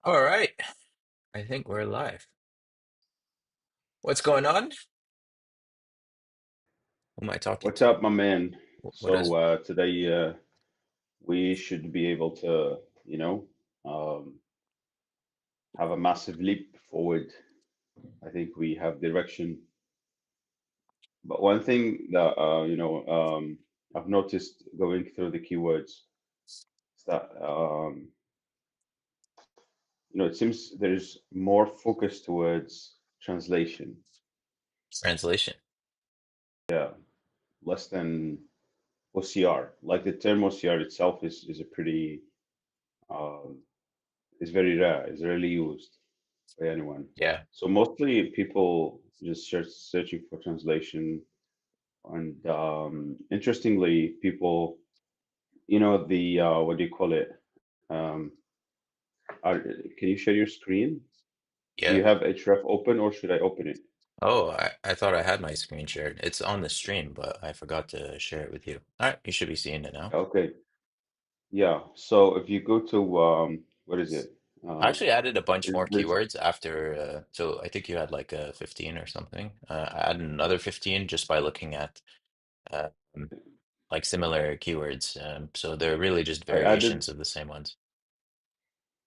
All right. I think we're live. What's going on? Who am I talking What's to? up, my man? What is Today we should be able to, you know, um, have a massive leap forward. I think we have direction. But one thing that I've noticed going through the keywords is that it seems there's more focus towards translation. translation? Yeah, less than OCR. Like the term OCR itself is a pretty um, is very rare. It's rarely used by anyone. Yeah. So mostly people just searching for translation, and interestingly, people, the what do you call it? Um, can you share your screen? Do Yeah. you have Href open, or should I open it? Oh, I thought I had my screen shared. It's on the stream, but I forgot to share it with you. All right, you should be seeing it now. Okay, yeah. So if you go to what is it? I Uh, actually added a bunch more there's keywords after, so I think you had like 15 or something. I added another 15 just by looking at uh, um, like similar keywords. So they're really just I added variations of the same ones.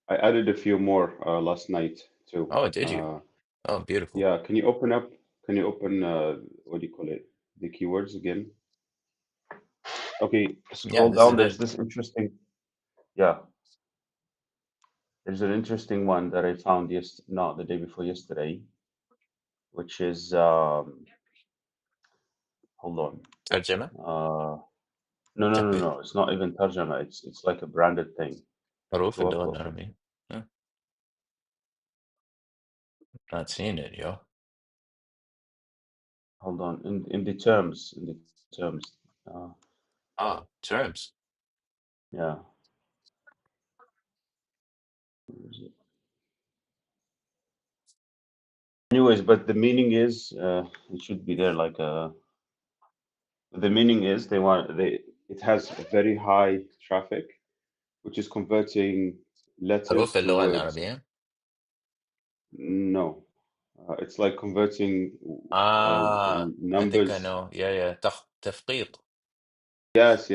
I added a few more last night too. Oh, did you? Oh, beautiful. Yeah, can you open up? Can you open what do you call it? The keywords again? Okay, Yeah, scroll this down. is it. There's this interesting, yeah, there's an interesting one that I found no, the day before yesterday, which is hold on. ترجمة. No. It's not even tarjama. It's like a branded thing. حروف Go اللغة up, go up. العربية. Huh, not seeing it, yo. Hold on. In the terms. Uh, Ah, terms. yeah. Where is it? Anyways, but the meaning is it should be there like the meaning is they it has very high traffic, which is converting حروف letters to اللغة words. العربية. No, it's like converting I think I numbers. know. Yeah, yeah. تفقيق. Yes.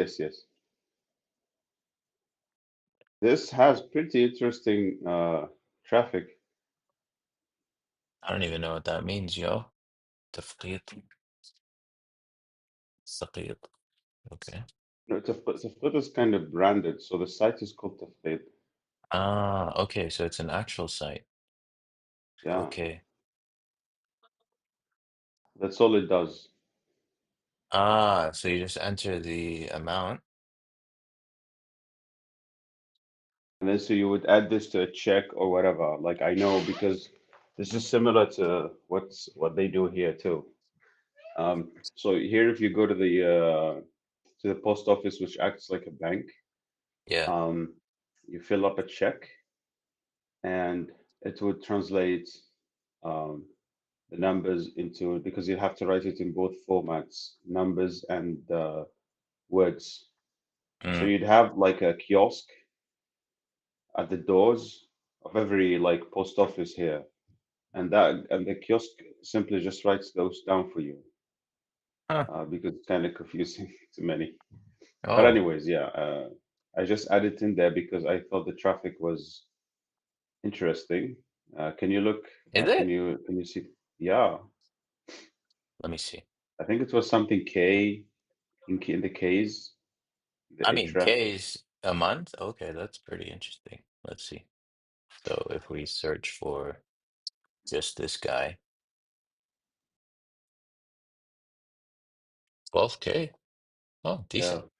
This has pretty interesting traffic. I don't even know what that means, yo. تفقيق. سقيط. Okay. No, Tafqid is kind of branded, so the site is called Tafqid. Ah, okay. So it's an actual site. Yeah, Okay. that's all it does. Ah, so you just enter the amount. And then so you would add this to a check or whatever. Like I know because this is similar to what they do here too. So here, if you go to the post office, which acts like a bank, Yeah. um, you fill up a check, and it would translate um, the numbers into because you have to write it in both formats, numbers and words. So Mm. you'd have like a kiosk at the doors of every like post office here, and the kiosk simply just writes those down for you Huh. because it's kind of confusing to many. But Oh, anyways, yeah, I just added in there because I thought the traffic was interesting. Can you look? is Can it? you see? Yeah, Let me see. I think it was something K in the K's, the I mean, href. K is a month. Okay, that's pretty interesting. Let's see. So if we search for just this guy, 12K. Oh, Yeah, decent.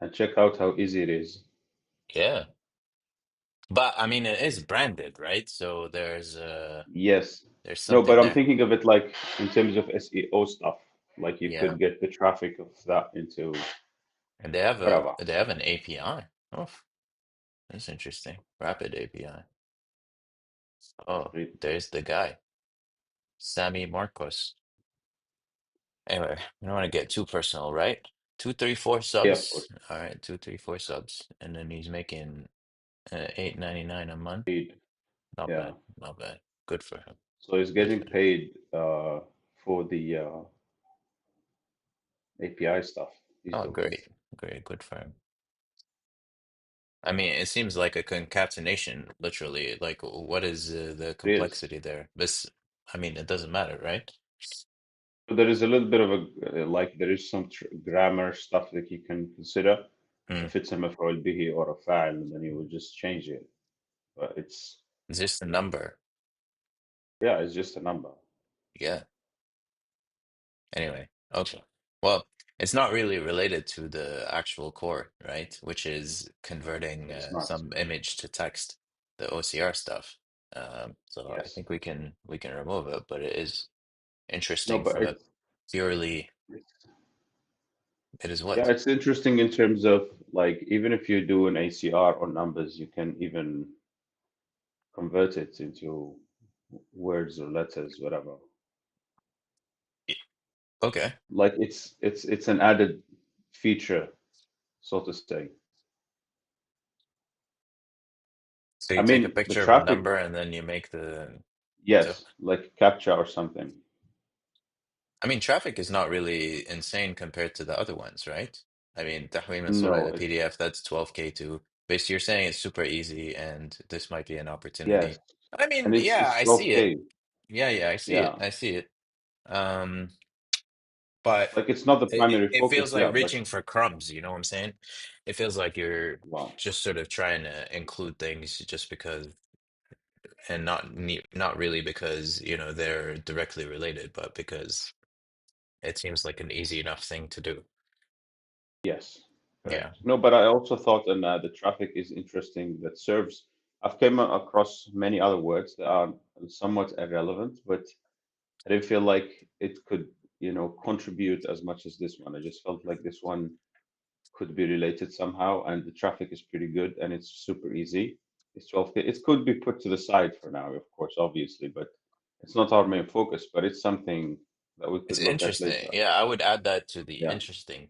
and check out how easy it is. Yeah. But I mean, it is branded, right? So Yes. there's No, but something I'm there. thinking of it like in terms of SEO stuff. Like you Yeah. could get the traffic of that into And they have whatever. an API. Oh, that's interesting. Rapid API. Oh, Right? there's the guy, Sammy Marcos. Anyway, we don't want to get too personal, right? 234 Yeah, of course. subs. All right, 234 subs. And then he's making $8.99 a month. paid. Not Yeah. bad. Not bad. Good for him. So he's Good getting for him. paid for the API stuff he's Oh, doing. great. Great. Good for him. I mean, it seems like a concatenation, literally. Like, what is the It is. complexity there? This, I mean, it doesn't matter, right? So there is a little bit of a like there is some tr grammar stuff that you can consider. Mm. If it's a مفعول به or a فاعل, then you would just change it. But it's It's just a number. yeah, it's just a number. Yeah. Anyway, okay. Well, it's not really related to the actual core, right? Which is converting It's not. some image to text, the OCR stuff. So I Yes. think we can remove it, but it is No, interesting but from a purely it is yeah, what? it's interesting in terms of like even if you do an ACR or numbers, you can even convert it into words or letters, whatever. Okay. Like it's an added feature, so to say. So I you take a mean, the picture of a traffic, number and then you make the so yes, like captcha or something. I mean traffic is not really insane compared to the other ones, right? I mean تحويل من صورة No, إلى PDF, that's 12K too. Basically, you're saying it's super easy and this might be an yes, opportunity. I mean, and yeah, it's I see it. 12K. Yeah, yeah, I see it. Yeah, I see it. Um, but like it's not the primary it feels focus. like Yeah, but reaching for crumbs, you know what I'm saying? It feels like you're wow, just sort of trying to include things just because and not really because, they're directly related, but because it seems like an easy enough thing to do. yes, Yeah, correct. No, but I also thought, and the traffic is interesting. That serves. I've came across many other words that are somewhat irrelevant, but I didn't feel like it could, contribute as much as this one. I just felt like this one could be related somehow, and the traffic is pretty good, and it's super easy. It's 12K. It could be put to the side for now, of course, obviously, but it's not our main focus, but it's something that we it's could look at interesting. later. Yeah, I would add that to the Yeah, interesting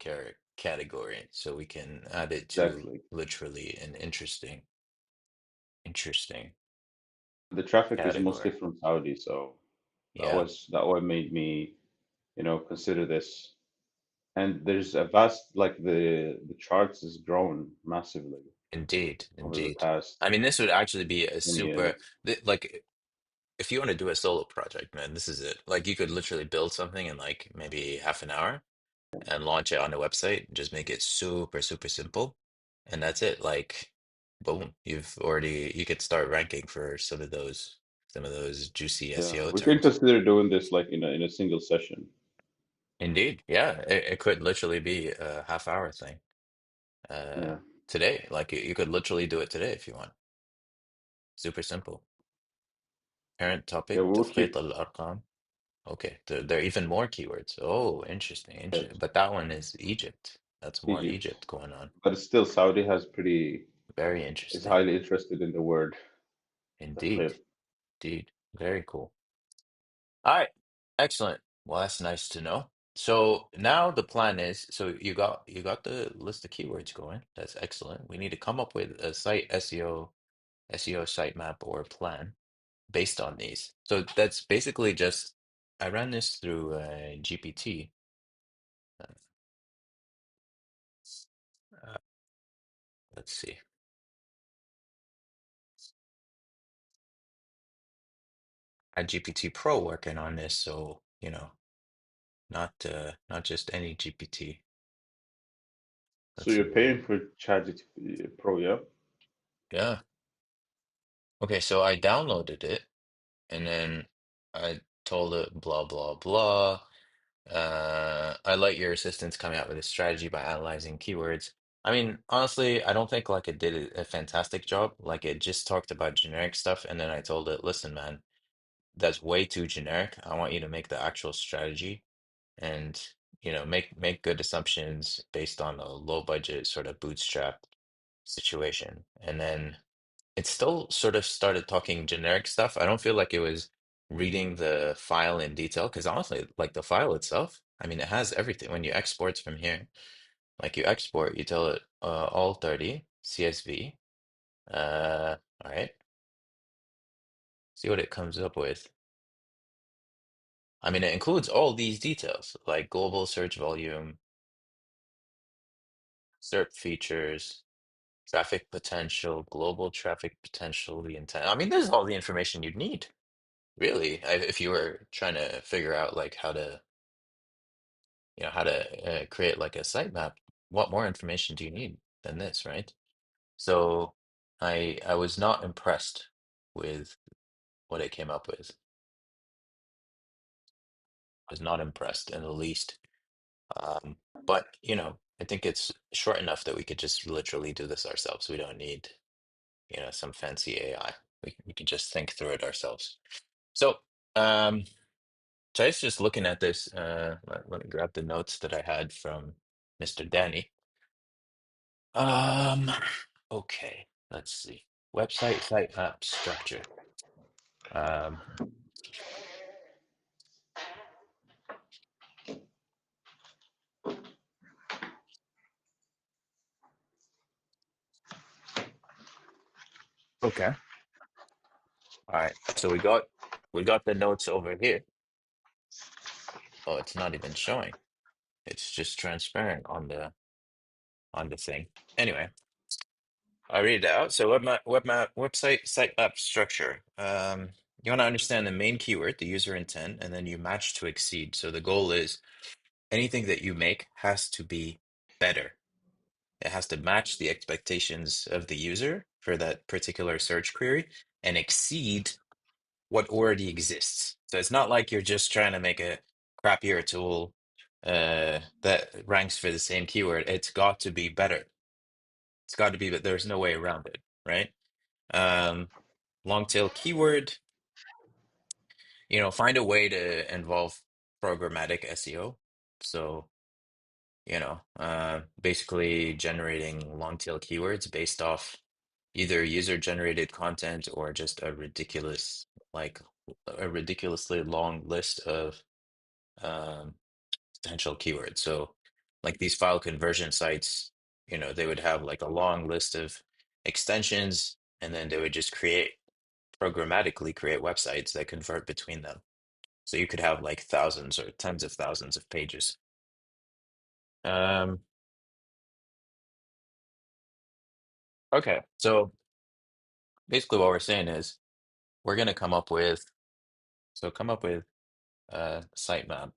category, so we can add it to exactly. literally an interesting The traffic is mostly category. from Saudi, so Yeah, that what made me, consider this. And there's a vast like the charts has grown massively indeed, over the indeed. past I mean, this would actually be a 20 super years. like if you want to do a solo project, man, this is it. Like you could literally build something in like maybe half an hour and launch it on the website. Just make it super, super simple. And that's it. Like, boom, you could start ranking for some of those juicy Yeah, SEO we can terms. consider doing this like in a single session. Indeed. Yeah, it could literally be a half-hour thing. Yeah. Today, like you could literally do it today if you want. Super simple. Parent Yeah, topic, we'll تخطيط keep الأرقام. Okay, there are even more keywords. Oh, interesting, it interesting. But that one is Egypt. That's more Egypt, Egypt going on. but still Saudi Very is interesting. highly interested in the word Indeed. تخيط. Indeed. Very cool. All right. Excellent. Well, that's nice to know. So now the plan is, so you got the list of keywords going. That's excellent. We need to come up with a site SEO sitemap or plan based on these. So that's basically just I ran this through GPT. Uh, uh, let's see. I had GPT Pro working on this, so not just any GPT. So Let's see you're what paying for ChatGPT Pro, yeah? yeah. Okay, so I downloaded it and then I told it blah blah blah. I like your assistance coming out with a strategy by analyzing keywords. I mean, honestly, I don't think like it did a fantastic job. Like it just talked about generic stuff, and then I told it, listen, man, that's way too generic. I want you to make the actual strategy and make good assumptions based on a low budget sort of bootstrap situation. And then it still sort of started talking generic stuff. I don't feel like it was reading the file in detail because honestly, like the file itself, I mean, it has everything. When you export from here, like you export, you tell it all 30 CSV. All right. See what it comes up with. I mean, it includes all these details like global search volume, SERP features, traffic potential, global traffic potential, the intent. I mean, there's all the information you'd need, really, if you were trying to figure out like how to, how to create like a sitemap. What more information do you need than this, right? So I was not impressed with what it came up with. I was not impressed in the least. But I think it's short enough that we could just literally do this ourselves. We don't need, some fancy AI. We can just think through it ourselves. So, um, so I was just looking at this. Let me grab the notes that I had from Mr. Danny. Um, okay, let's see. Website sitemap structure. Um, okay. All right. So we got the notes over here. Oh, it's not even showing. It's just transparent on the thing. Anyway, I read it out. So website sitemap structure. You want to understand the main keyword, the user intent, and then you match to exceed. So the goal is anything that you make has to be better. It has to match the expectations of the user for that particular search query and exceed what already exists. So it's not like you're just trying to make a crappier tool that ranks for the same keyword. It's got to be better. It's got to be, but there's no way around it, right? Um, Long tail keyword, find a way to involve programmatic SEO. So, basically generating long tail keywords based off either user generated content or just like a ridiculously long list of um, potential keywords. So, like these file conversion sites, they would have like a long list of extensions, and then they would just programmatically create websites that convert between them. So you could have like thousands or tens of thousands of pages. Um, okay, so basically what we're saying is we're going to come up with sitemap.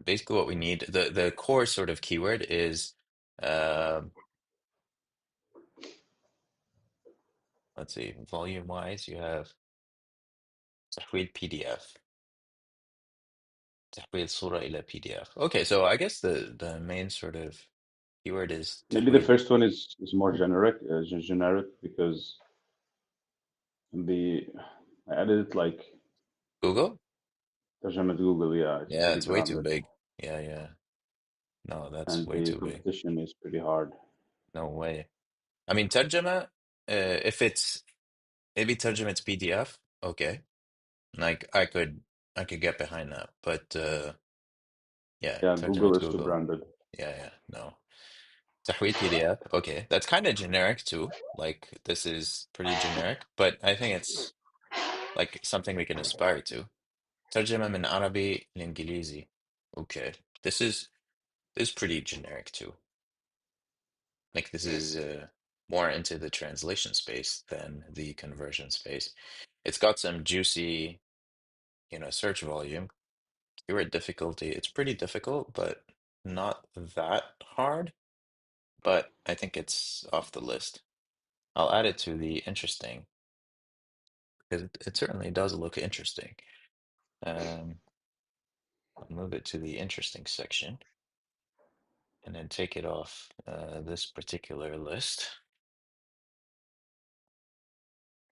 Basically, what we need, the core sort of keyword is, um, let's see, volume wise, you have تحويل PDF, تحويل صورة إلى PDF. Okay, so I guess the main sort of keyword is Maybe the تحويل. first one is more generic because the I added it like Google? ترجمة Google. Yeah, it's Yeah, pretty it's way too branded, big. Yeah, yeah. No, that's and way the too big. competition is pretty hard. No way. I mean, ترجمة, if it's maybe ترجمة PDF, okay. Like I could get behind that. But yeah, Yeah, ترجمة Google is too Google. branded. Yeah, yeah, no. تحويل PDF, okay. That's kind of generic too. Like this is pretty generic, but I think it's like something we can aspire to. ترجمة من عربي لإنجليزي. Okay. This is pretty generic too. Like this is more into the translation space than the conversion space. It's got some juicy, search volume. Keyword difficulty, it's pretty difficult, but not that hard. But I think it's off the list. I'll add it to the interesting because it certainly does look interesting. Um, I'll move it to the interesting section and then take it off this particular list.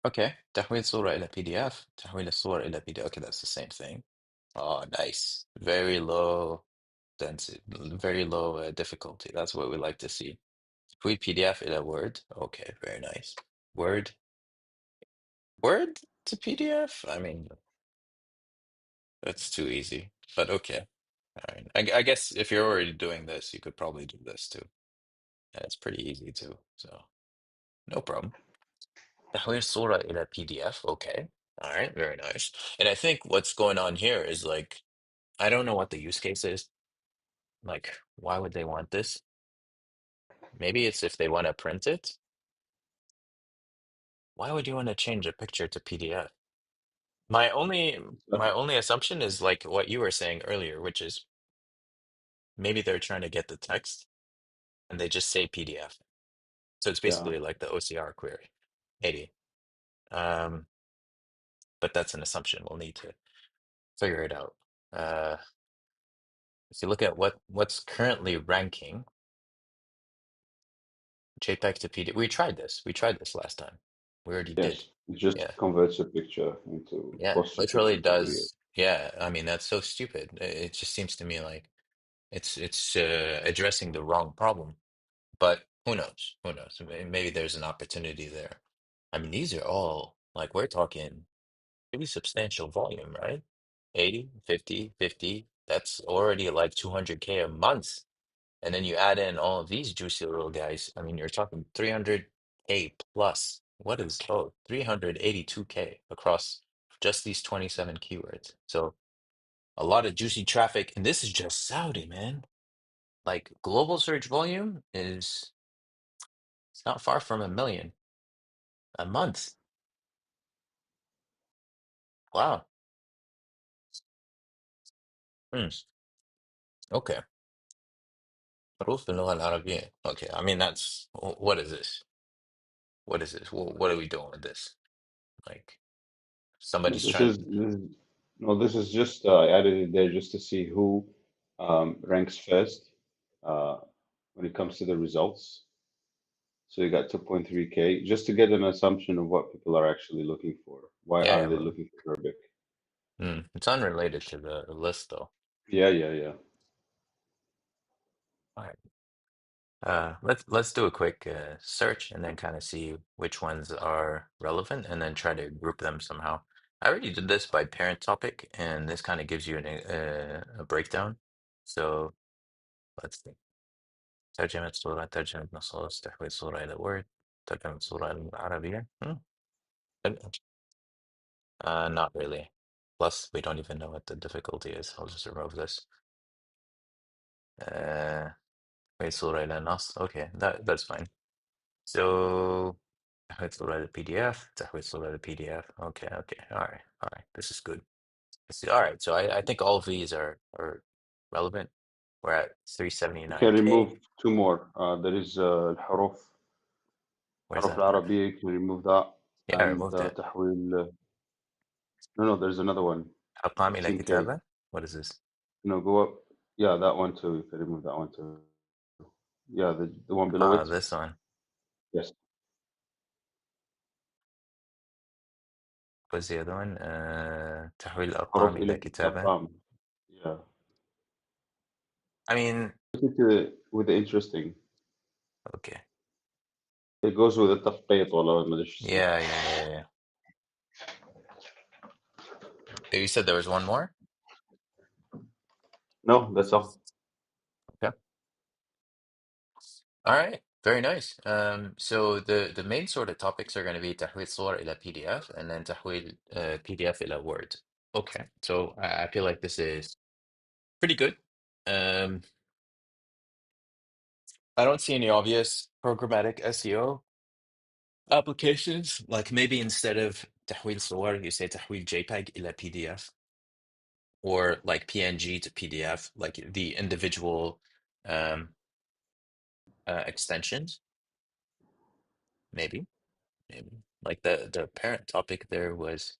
Okay, تحويل صورة إلى PDF. تحويل الصور إلى PDF. Okay, that's the same thing. Oh, nice. Very low density, very low difficulty. That's what we like to see. Tweet PDF in a Word. Okay, very nice. Word, Word to PDF? I mean, that's too easy, but okay. All right. I guess if you're already doing this, you could probably do this too. And it's pretty easy too. So no problem. تحويل صورة إلى PDF. Okay. All right. Very nice. And I think what's going on here is like, I don't know what the use case is. Like, why would they want this? Maybe it's if they want to print it. Why would you want to change a picture to PDF? My only So, my only assumption is like what you were saying earlier, which is maybe they're trying to get the text and they just say PDF. So it's yeah, basically like the OCR query. Maybe. Um, but that's an assumption. We'll need to figure it out. Uh, if you look at what's currently ranking, JPEG to PDF. We tried this. We tried this last time. We already did. yes, it just Yeah. converts a picture into Yeah. posts a picture Literally into PDF. does. Yeah. I mean, that's so stupid. It just seems to me like it's addressing the wrong problem. But who knows? Who knows? Maybe there's an opportunity there. I mean, these are all like we're talking pretty substantial volume, right? 80, 50, 50. That's already like 200K a month. And then you add in all of these juicy little guys. I mean, you're talking 300K plus. What is 382K across just these 27 keywords. So a lot of juicy traffic. And this is just Saudi, man. Like global search volume is it's not far from a million a month. Wow. Hmm. Okay. حروف باللغة العربية. Okay. I mean, that's what is this? What is this? What are we doing with this? Like No, somebody's this trying. is this is no, this is just I added it there just to see who ranks first uh, when it comes to the results. So you got 2.3K just to get an assumption of what people are actually looking for. Why Yeah, are yeah, they but looking for Arabic? it's unrelated to the list though. Yeah, yeah, yeah. All right. Let's do a quick search and then kind of see which ones are relevant and then try to group them somehow. I already did this by parent topic, and this kind of gives you a breakdown. So let's see. ترجمة صورة، ترجمة نصوص، تحويل صورة إلى وورد، ترجمة صورة إلى العربية. Not really. Plus, we don't even know what the difficulty is. I'll just remove this. تحويل صورة إلى نص. Okay, that's fine. So تحويل صورة إلى PDF. تحويل صورة إلى PDF. Okay, okay. All right. This is good. All right. So I think all of these are relevant. We're at You can 379K. remove two more. There is الحروف Where's حروف that part? العربية. You can remove that Yeah, I and removed it. تحويل. No, no, there's another one. أقام إلى 15K. كتابة. What is this? No, go up. Yeah, that one too. You can remove that one too. Yeah, the one below it. This one. Yes. What's the other one? تحويل الأرقام حروف إلى إلى كتابة. أرقام. Yeah. I mean, With the interesting. okay. It goes with التفقيط ولا ما أدري إيش اسمه. Yeah. You said there was one more? No, that's all. Okay. All right. Very nice. So the main sort of topics are going to be تحويل صور إلى PDF and then تحويل PDF إلى Word. Okay. So I feel like this is pretty good. Um, I don't see any obvious programmatic SEO applications. Like maybe instead of تحويل صور, you say تحويل JPEG إلى PDF or like PNG to PDF, like the individual um, extensions. Maybe. Maybe. Like the parent topic there was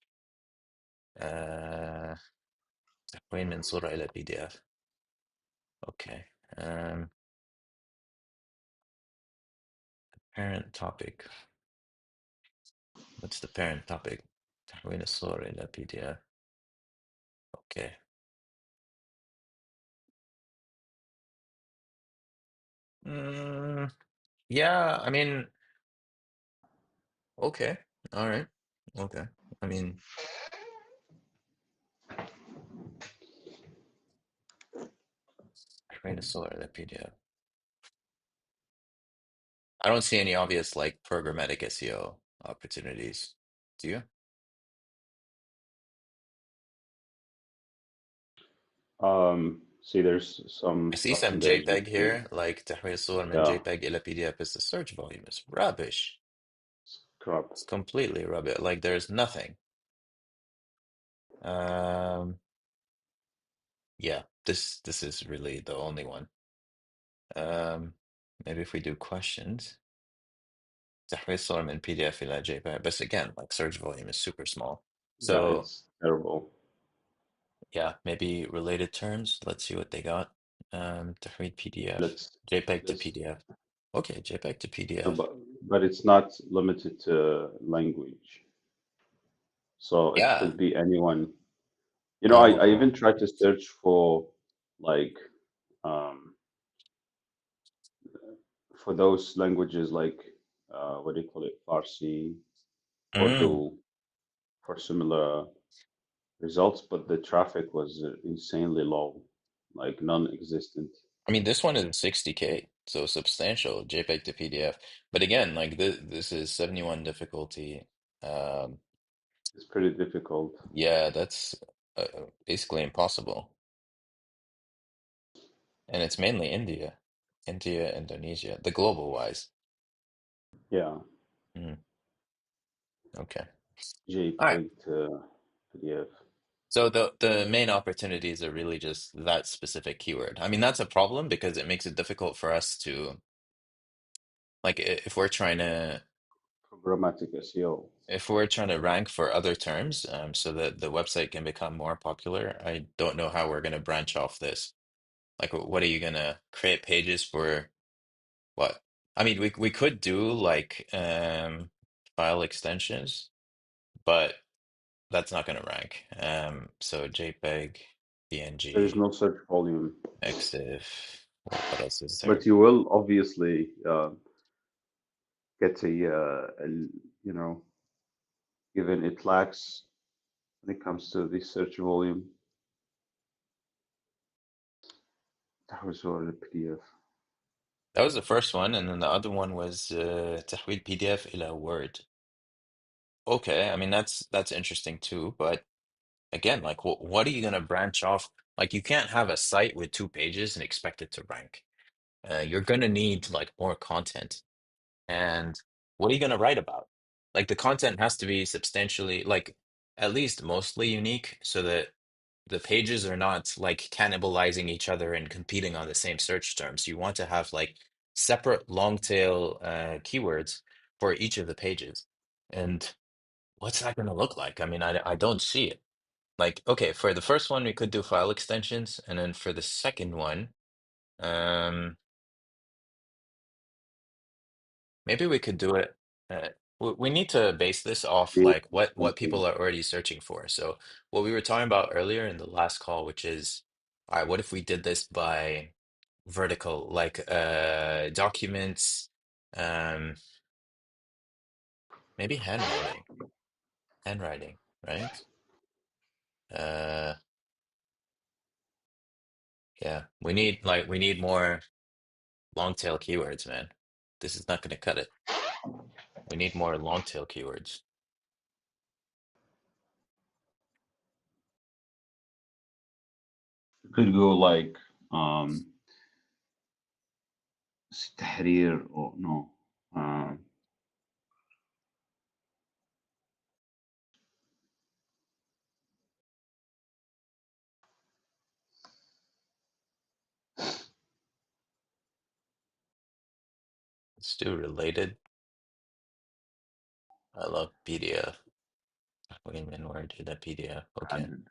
uh تحويل من صورة إلى PDF. Okay. Um parent topic. What's the parent topic? تحويل الصور إلى PDF. Okay. Mm, yeah, I mean, okay. All right. Okay. I mean, تحويل الصور إلى PDF. I don't see any obvious like programmatic SEO. opportunities. Do you? See, there's some I see stuff some in there you JPEG can, here, like تحويل الصور من yeah, JPEG إلى PDF is the search volume is rubbish. scrub. It's completely rubbish. Like there's nothing. Um, yeah, this is really the only one. Um, maybe if we do questions, تحويل الصور من PDF إلى JPEG. But again, like search volume is super small. Yeah, So it's terrible. yeah, maybe related terms. Let's see what they got. تحويل PDF, Let's JPEG to let's PDF. Okay, JPEG to no, PDF. but it's not limited to language, so it Yeah. could be anyone. You know, I even Oh, tried to search for like um for those languages like what do you call it, Farsi, mm. Urdu, for similar results, but the traffic was insanely low, like non-existent. I mean, this one is 60K, so substantial JPEG to PDF. But again, like this is 71 difficulty. Um, It's pretty difficult. yeah, that's basically impossible. And it's mainly India, India, Indonesia, the global wise. Yeah, Mm, okay. All right. JPEG to PDF. So the main opportunities are really just that specific keyword. I mean, that's a problem because it makes it difficult for us to like if we're trying to Programmatic SEO. rank for other terms, so that the website can become more popular, I don't know how we're gonna branch off this. Like, what are you gonna create pages for what? I mean, we could do like file extensions, but that's not gonna rank. So JPEG, There is PNG, no search volume, EXIF. What else is but there? you will obviously get you know, given it lacks when it comes to the search volume. That was already PDF. That was the first one, and then the other one was تحويل PDF إلى Word. Okay, I mean that's interesting too, but again, like what are you gonna branch off? Like you can't have a site with 2 pages and expect it to rank. You're gonna need like more content. And what are you gonna write about? Like the content has to be substantially like at least mostly unique so that the pages are not like cannibalizing each other and competing on the same search terms. You want to have like separate long tail keywords for each of the pages. And what's that gonna look like? I mean, I don't see it. Like, okay, for the first one, we could do file extensions, and then for the second one, um, maybe we could do it. We need to base this off The like what something people are already searching for. So what we were talking about earlier in the last call, which is, all right, what if we did this by vertical, like documents, um, maybe handwriting, right? Uh, yeah, we need more long tail keywords, man. This is not going to cut it. We need more long tail keywords. could go like um تحرير or no. Um, Let's do related. I love PDF. تحويل word to the PDF. Okay. added.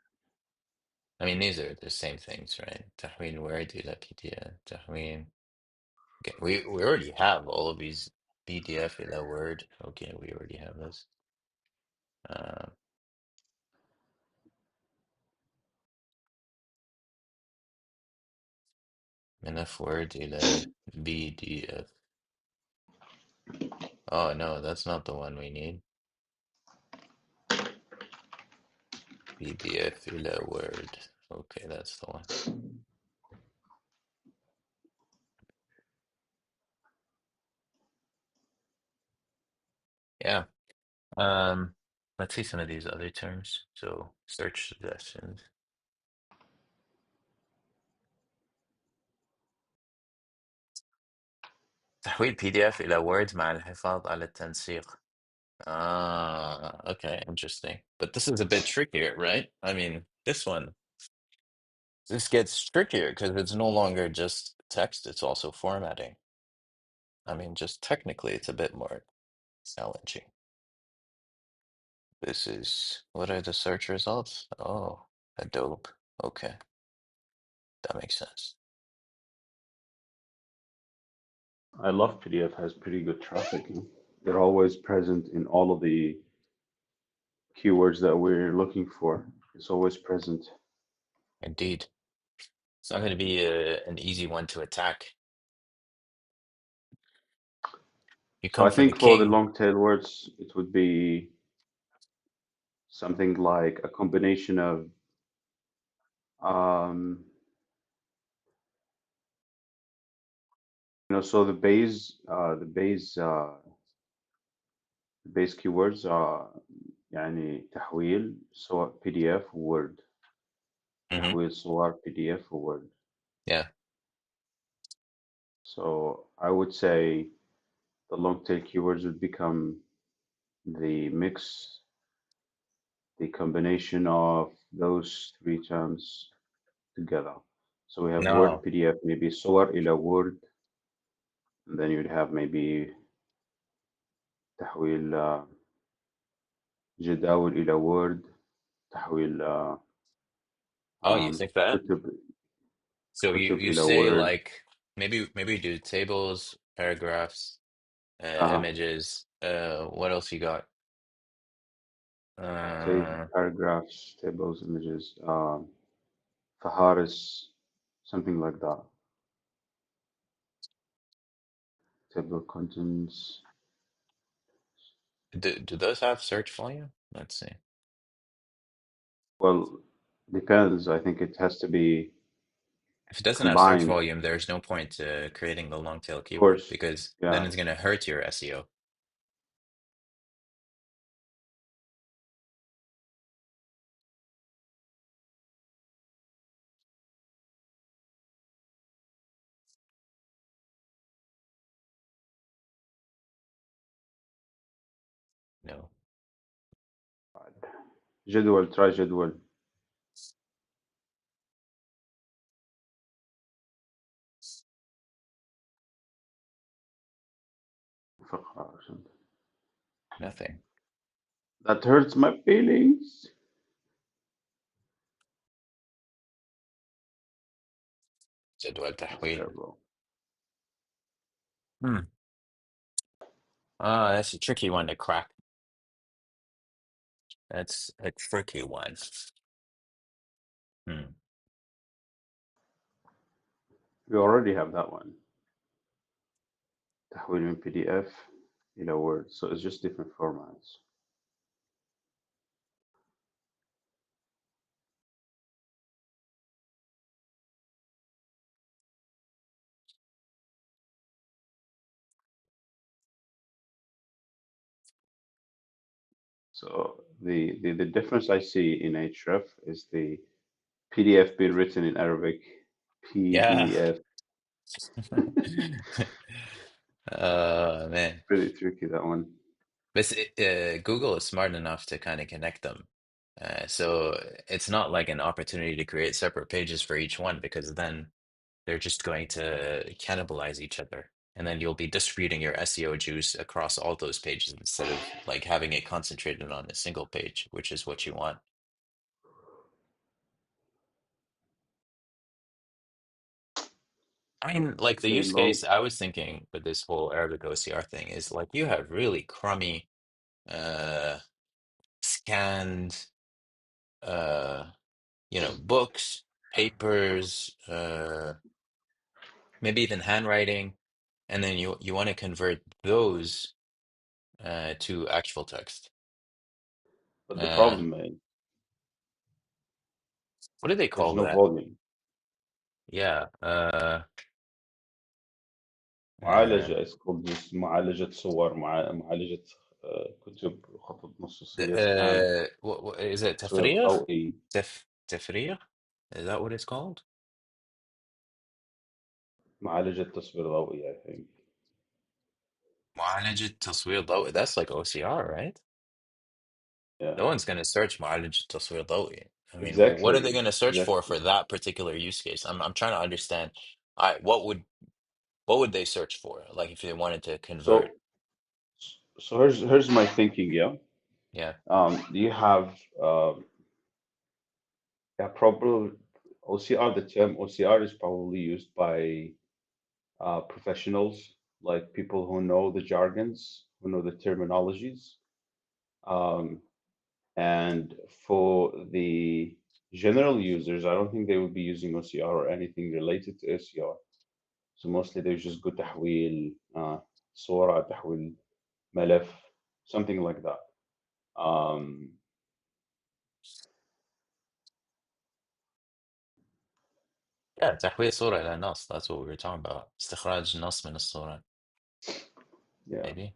I mean, these are the same things, right? تحويل word to the PDF. تحويل. Okay. We already have all of these PDF in a Word. Okay, we already have this. Uh, enough Word إلى PDF. Oh no, that's not the one we need. PDF إلى Word. Okay, that's the one. Yeah. Um, let's see some of these other terms. So search suggestions. تحويل PDF إلى Word مع الحفاظ على التنسيق. Ah, okay, interesting. But this is a bit trickier, right? I mean, this gets trickier because it's no longer just text, it's also formatting. I mean, just technically, it's a bit more challenging. What are the search results? Oh, Adobe. Okay, that makes sense. I love PDF has pretty good traffic. They're always present in all of the keywords that we're looking for. It's always present. Indeed. It's not going to be an easy one to attack. You So come I for the think for the king. long tail words, it would be something like a combination of um, so the base keywords are يعني تحويل سواء PDF Word Hmm. تحويل صور PDF Word. Yeah. So I would say the long tail keywords would become the mix, the combination of those three terms together. So we have Word No. PDF, maybe صور إلى Word, and then you'd have maybe تحويل جداول إلى Word, تحويل Oh, you think that? كتب So كتب you إلى say Word, like maybe do tables, paragraphs, uh, images. What else you got? table, Uh, paragraphs, tables, images, فهارس, something like that. Table contents. do those have search volume? Let's see. Well, depends. I think it has to be If it doesn't have search combined. volume, there's no point to creating the long tail Of keyword course, because then yeah. it's going to hurt your SEO. No. جدول, try جدول. فقرة or something. Nothing. That hurts my feelings. جدول That's تحويل. terrible. Hmm. That's a tricky one to crack. That's a tricky one. Hmm. We already have that one. تحويل من PDF إلى Word. So it's just different formats. So the difference I see in Ahref is the PDF being written in Arabic. Yeah. PDF. Man. Pretty tricky, that one. But Google is smart enough to kind of connect them. So it's not like an opportunity to create separate pages for each one because then they're just going to cannibalize each other. And then you'll be distributing your SEO juice across all those pages instead of like having it concentrated on a single page, which is what you want. I mean, like the Okay, use long. case I was thinking with this whole Arabic OCR thing is like you have really crummy uh scanned uh books, papers, maybe even handwriting, and then you want to convert those to actual text. But the Uh, problem is what do they there's call no that? volume. Yeah. Uh, معالجة is called just معالجة صور, معالجة كتب وخطب نصوصية اسمها what is it التصوير تفريغ الضوئي. تفريغ is that what it's called معالجة تصوير ضوئي I think. معالجة تصوير ضوئي that's like OCR right Yeah, no one's going to search معالجة تصوير ضوئي I mean what are they exactly, going to search exactly. for that particular use case I'm trying to understand what would they search for like if they wanted to convert So, so here's my thinking, yeah. yeah Do you have yeah, probably OCR, the term OCR is probably used by professionals, like people who know the jargons, who know the terminologies. Um, and for the general users, I don't think they would be using OCR or anything related to OCR. So mostly they just go تحويل صورة, تحويل ملف, something like that. Um, yeah تحويل صورة إلى نص that's what we were talking about استخراج نص من الصورة yeah, maybe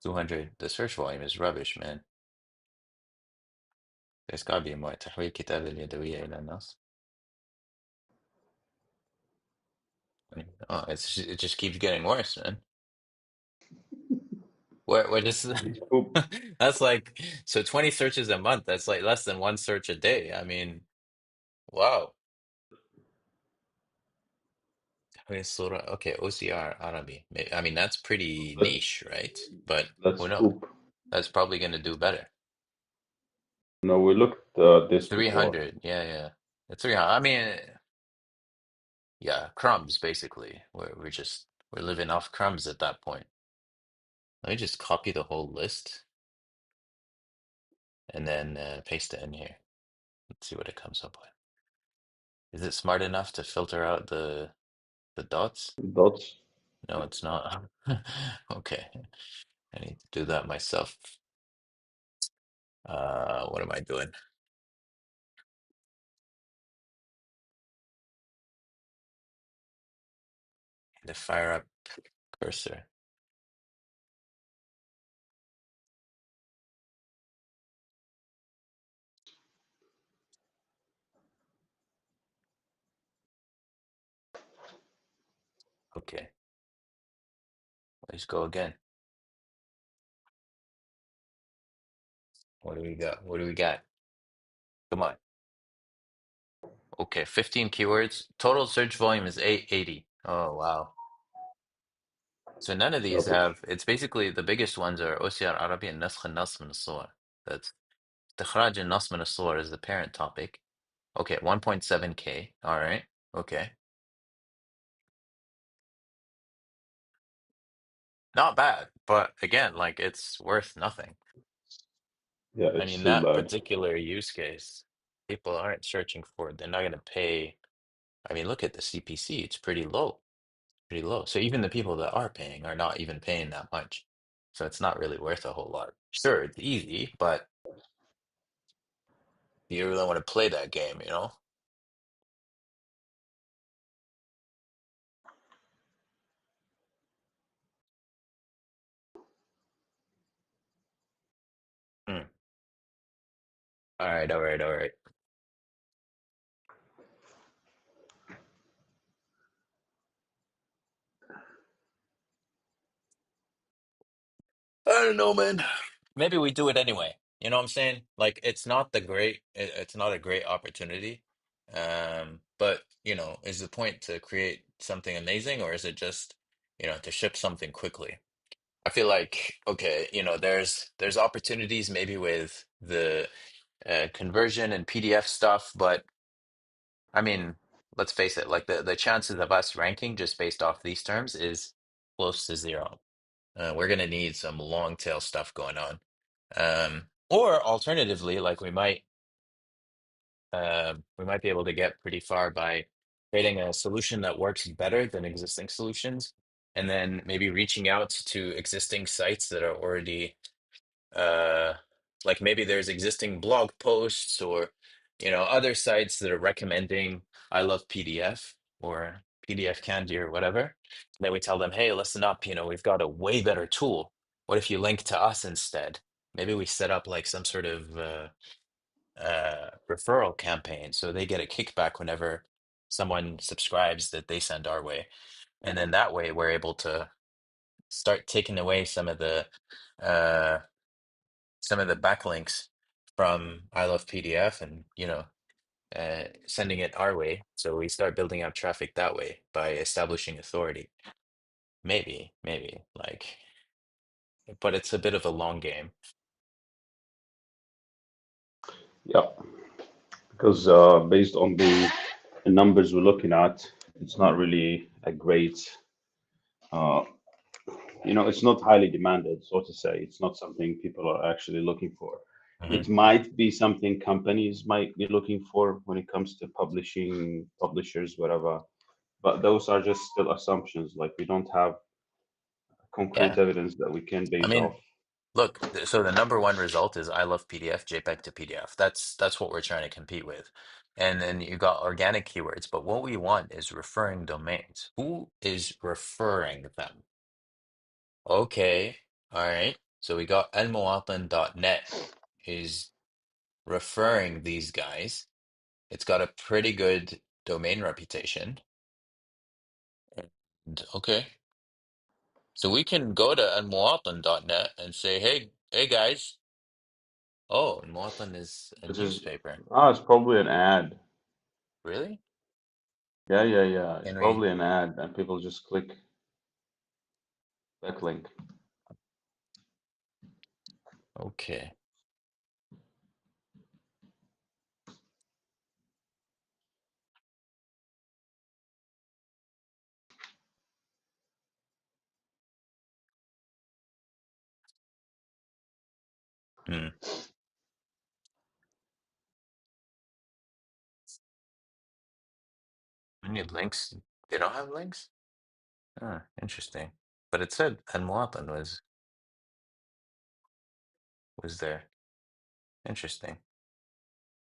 200 the search volume is rubbish man there's gotta be more تحويل كتابة اليدوية إلى نص oh it just keeps getting worse man where this it's poop. that's like so 20 searches a month that's like less than one search a day I mean wow تحويل الصورة okay OCR عربي I mean that's pretty That, niche right but that's who knows poop. that's probably gonna do better No, we looked this before. 300 yeah it's 300 I mean yeah crumbs basically we're living off crumbs at that point let me just copy the whole list and then paste it in here let's see what it comes up with is it smart enough to filter out the dots Dots. no it's not okay I need to do that myself what am I doing to fire up cursor okay let's go again what do we got come on okay 15 keywords total search volume is 880 oh wow so none of these Rubbish. have it's basically the biggest ones are OCR عربي and نسخ النص من الصور that's استخراج النص من الصور is the parent topic okay 1.7K all right okay not bad but again like it's worth nothing Yeah, I it's mean still that bad. particular use case people aren't searching for it they're not going to pay I mean look at the CPC it's pretty low so even the people that are paying are not even paying that much so it's not really worth a whole lot sure it's easy but you really want to play that game, you know? Hmm. All right. I don't know, man. Maybe we do it anyway. You know what I'm saying? Like it's not a great opportunity. But is the point to create something amazing or is it just, to ship something quickly? I feel like, okay, there's opportunities maybe with the conversion and PDF stuff, but I mean, let's face it, like the chances of us ranking just based off these terms is close to zero. We're gonna need some long tail stuff going on. Or alternatively, like we might be able to get pretty far by creating a solution that works better than existing solutions, and then maybe reaching out to existing sites that are already uh like maybe there's existing blog posts or other sites that are recommending I love PDF or PDF Candy or whatever. Then we tell them, hey, listen up, we've got a way better tool. What if you link to us instead? Maybe we set up like some sort of referral campaign so they get a kickback whenever someone subscribes that they send our way. And then that way we're able to start taking away uh some of the backlinks from I Love PDF and sending it our way. So we start building up traffic that way by establishing authority. Maybe like, but it's a bit of a long game. Yeah, because based on the numbers we're looking at, it's not really a great, uh, it's not highly demanded, so to say. It's not something people are actually looking for. Hmm. It might be something companies might be looking for when it comes to publishing, publishers, whatever. But those are just still assumptions. Like we don't have concrete Yeah, evidence that we can I base mean, off. look, so the number one result is I love PDF, JPEG to PDF. That's what we're trying to compete with. And then you got organic keywords, but what we want is referring domains. Who is referring them? Okay, all right. So we got almuwatan.net is referring these guys. It's got a pretty good domain reputation. And okay, so we can go to almuwatan.net and say, hey guys. Oh, Almuwatan is a This is newspaper. it's probably an ad. Really? Yeah. It's Can we? probably an ad, and people just click that link. Okay. Hmm. We need links. They don't have links? Ah, interesting. But it said Almuwatan was there. Interesting.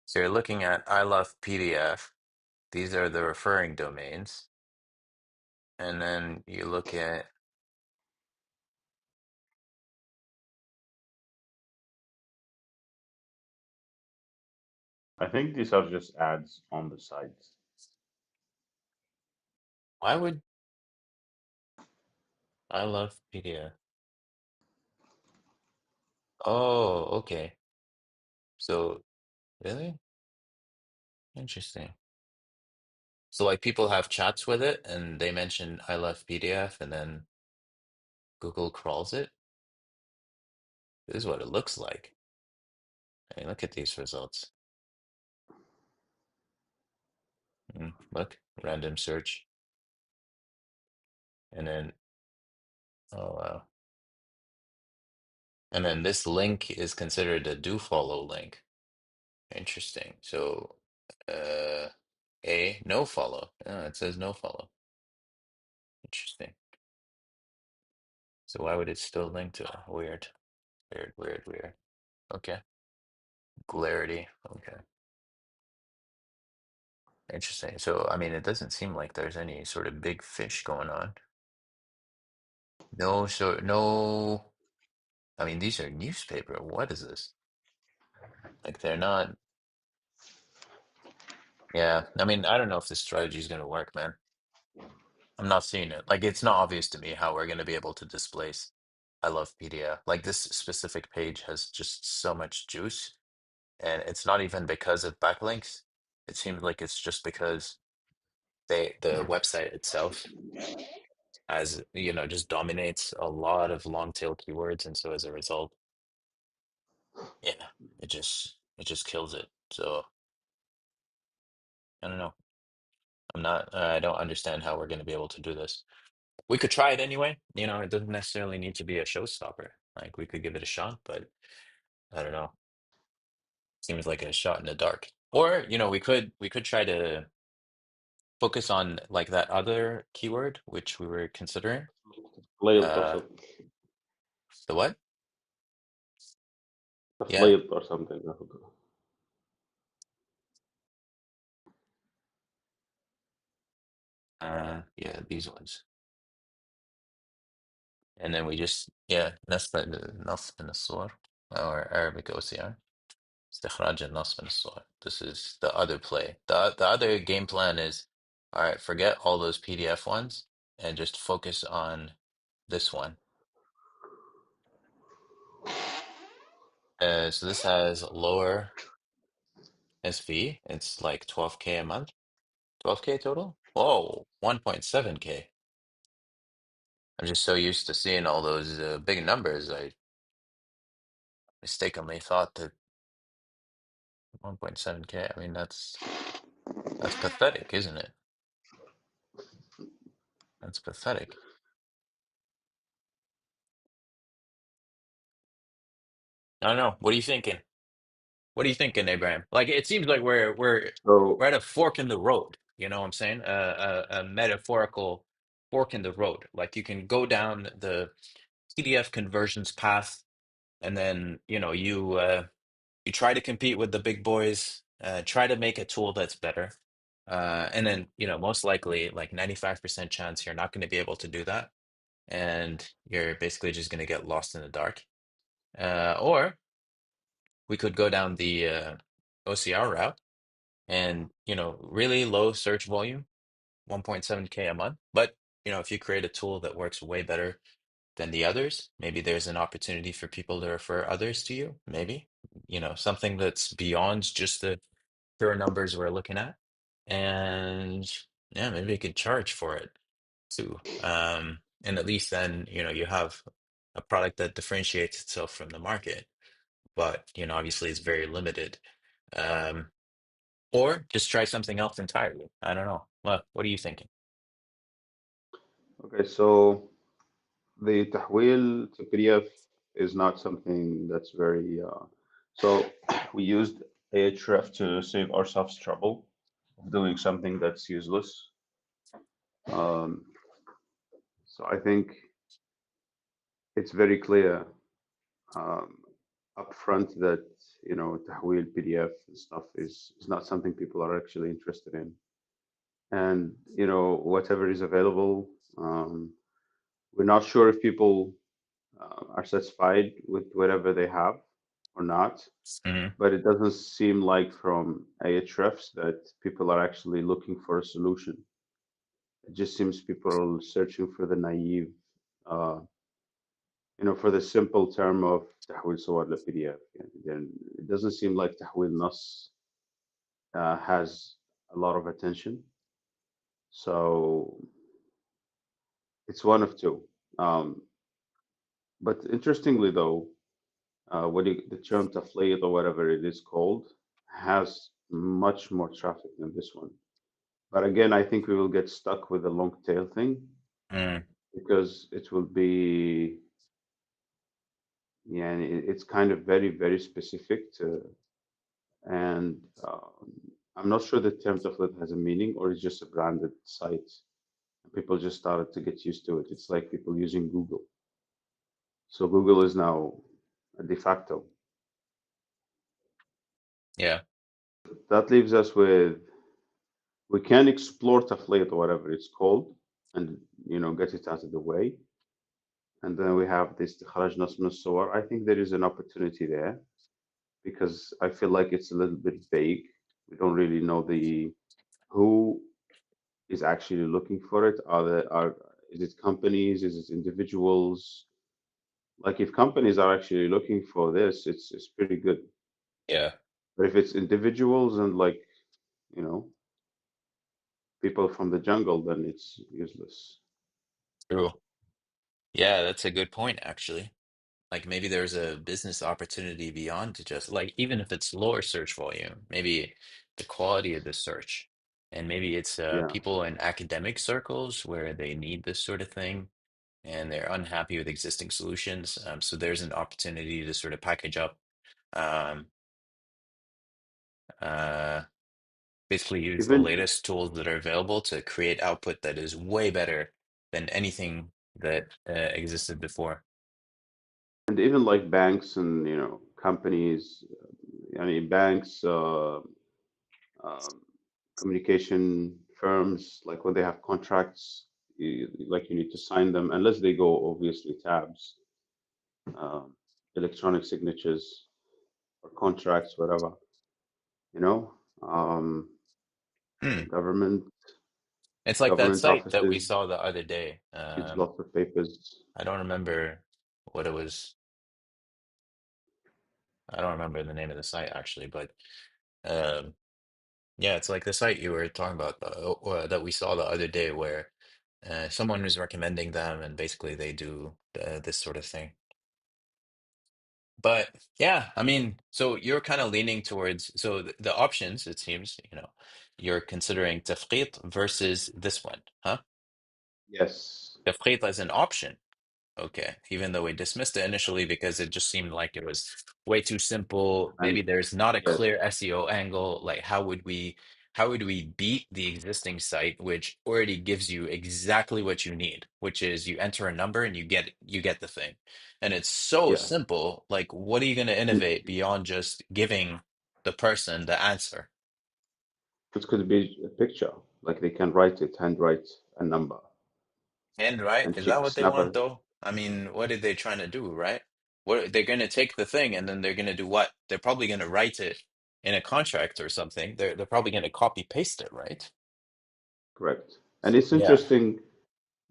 So you're looking at I love PDF. These are the referring domains. And then you look at, I think these are just ads on the sites. why would I love PDF? Oh, okay. So really? Interesting. So like people have chats with it and they mention I love PDF and then Google crawls it. This is what it looks like. Hey, look at these results. Look, random search. And then, oh wow. And then this link is considered a do follow link. Interesting. So, uh, no follow. It says no follow. Interesting. So why would it still link to it? Weird. Okay. Clarity. Okay. Interesting. So, I mean, it doesn't seem like there's any sort of big fish going on. No. I mean, these are newspaper. What is this? Like, they're not. Yeah. I mean, I don't know if this strategy is going to work, man. I'm not seeing it. Like, it's not obvious to me how we're going to be able to displace I love PDF. Like, this specific page has just so much juice, and it's not even because of backlinks. It seems like it's just because the website itself as just dominates a lot of long tail keywords, and so as a result, yeah, it just kills it. So I don't know. I don't understand how we're going to be able to do this. We could try it anyway. It doesn't necessarily need to be a showstopper. Like we could give it a shot, but I don't know. Seems like a shot in the dark. Or, we could try to focus on like that other keyword which we were considering. Flailed or Uh, something. the what? Yeah. Flailed or something. I forgot. Yeah, these ones. And then we just, yeah, نسبة النص من الصور, or Arabic OCR. استخراج النص من الصور. This is the other play. The other game plan is, all right, forget all those PDF ones and just focus on this one. So this has lower SV. It's like 12K a month. 12K total? Whoa, 1.7K. I'm just so used to seeing all those big numbers. I mistakenly thought that 1.7K. I mean, that's pathetic, isn't it? That's pathetic. I don't know. What are you thinking? What are you thinking, Abraham? Like it seems like we're So at a fork in the road. You know what I'm saying? A metaphorical fork in the road. Like you can go down the PDF conversions path, and then you try to compete with the big boys, try to make a tool that's better, and then most likely like 95% chance you're not going to be able to do that, and you're basically just going to get lost in the dark. Or we could go down the OCR route and really low search volume, 1.7K a month. But if you create a tool that works way better than the others, maybe there's an opportunity for people to refer others to you. Maybe something that's beyond just the pure numbers we're looking at, and yeah, maybe you could charge for it too. And at least then you have a product that differentiates itself from the market, but obviously it's very limited. um or just try something else entirely. I don't know. What are you thinking? okay, so the tahwil to PDF is not something that's very so we used Ahref to save ourselves trouble of doing something that's useless. Um, so I think it's very clear um, upfront that tahwil PDF and stuff is not something people are actually interested in. And whatever is available, we're not sure if people are satisfied with whatever they have or not. Hmm. But it doesn't seem like from Ahrefs that people are actually looking for a solution. It just seems people are searching for the naive, uh, for the simple term of تحويل صور ل PDF. Then it doesn't seem like تحويل نص has a lot of attention. So it's one of two. Um, but interestingly, though, the term tafleet or whatever it is called has much more traffic than this one. But again, I think we will get stuck with the long tail thing Mm, because it will be, yeah, and it's kind of very, very specific to, and I'm not sure the term template has a meaning or it's just a branded site. People just started to get used to it. It's like people using Google. So Google is now a de facto. yeah. That leaves us with we can explore Taflate or whatever it's called and get it out of the way. And then we have this Tikharaj Nasm al I think there is an opportunity there because I feel like it's a little bit vague. We don't really know the who is actually looking for it. Are is it companies? Is it individuals? Like if companies are actually looking for this, it's pretty good. Yeah. But if it's individuals and like you know people from the jungle, then it's useless. True. Yeah, that's a good point, actually. Like maybe there's a business opportunity beyond to just like even if it's lower search volume, maybe the quality of the search. And maybe it's Yeah. people in academic circles where they need this sort of thing and they're unhappy with existing solutions. So there's an opportunity to sort of package up, um, uh, basically use the Even latest tools that are available to create output that is way better than anything that existed before. and even like banks and companies. I mean banks, um, communication firms, like when they have contracts, like you need to sign them, unless they go obviously tabs, um, electronic signatures or contracts, whatever, you know, um, Hmm. government It's like that government site that we offices saw the other day. needs lots of papers. I don't remember what it was. I don't remember the name of the site actually, but um, yeah, it's like the site you were talking about that we saw the other day, where someone was recommending them, and basically they do this sort of thing. But yeah, I mean, so you're kind of leaning towards the options. It seems, you're considering tafqit versus this one, huh? Yes, Tafqit as an option. Okay, even though we dismissed it initially because it just seemed like it was way too simple. and Maybe there's not a yes, clear SEO angle. Like how would we beat the existing site, which already gives you exactly what you need, which is you enter a number and you get the thing. And it's so yeah, simple. Like, what are you going to and innovate beyond just giving the person the answer? it could be a picture, like they can write it, handwrite a number, And right, and is that check what they snap want a though? I mean, what are they trying to do, right? What they're going to take the thing and then they're going to do what? They're probably going to write it in a contract or something. They're probably going to copy paste it, right? correct. And it's Yeah. interesting.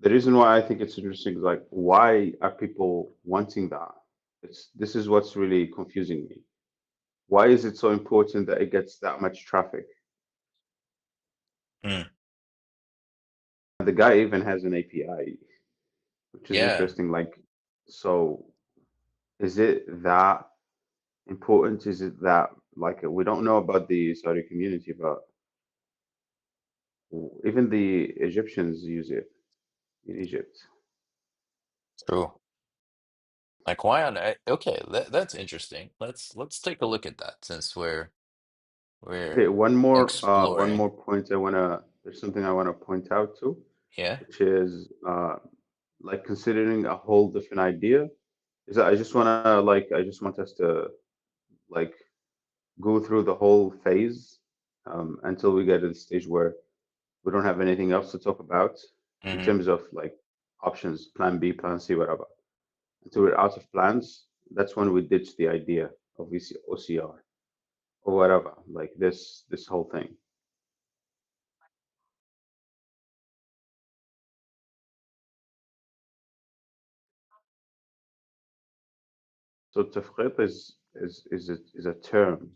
The reason why I think it's interesting is like, why are people wanting that? This is what's really confusing me. Why is it so important that it gets that much traffic? Mm. And the guy even has an API, which is Yeah. interesting. Like, so is it that important? Is it that like we don't know about the Saudi community, but even the Egyptians use it in Egypt. True. Like why on okay, that's interesting. Let's take a look at that since we're Okay, one exploring. more point I wanna. There's something I wanna point out too, Yeah. which is like considering a whole different idea. Is that I just want us to like go through the whole phase until we get to the stage where we don't have anything else to talk about in Hmm. terms of like options, plan B, plan C, whatever. Until we're out of plans, that's when we ditch the idea of OCR or whatever, like this whole thing. So tafkhit is a term.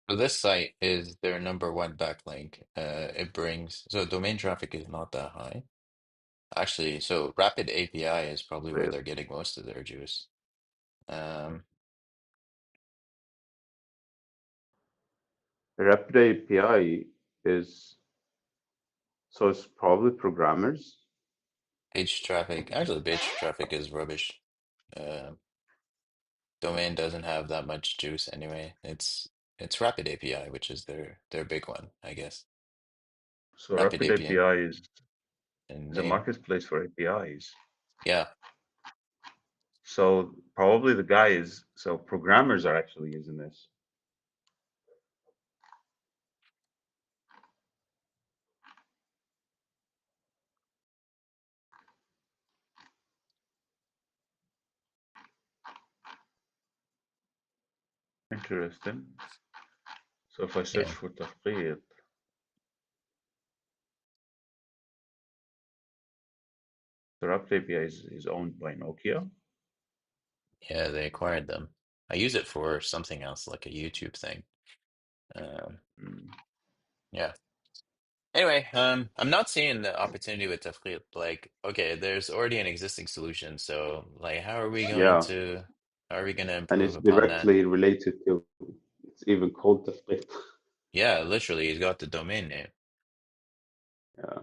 So this site is their number one backlink. It brings so domain traffic is not that high. Actually, so Rapid API is probably where they're getting most of their juice. Um, Rapid API is so it's probably programmers. page traffic, actually, page traffic is rubbish. Um, Domain doesn't have that much juice anyway. It's Rapid API, which is their big one, I guess. So Rapid Rapid API API and is a name. marketplace for APIs. Yeah, So probably the guy is so programmers are actually using this. Interesting. So if I search yeah, for Tafqid, the Rapid API is owned by Nokia. yeah. They acquired them. I use it for something else, like a YouTube thing. Um, Hmm. yeah. Anyway, I'm not seeing the opportunity with Tafriq. Like, okay, there's already an existing solution, so like, Yeah, how are we going to and improve it's upon that? directly related to. It's even called Tafqid. Yeah, literally, he's got the domain name, Yeah,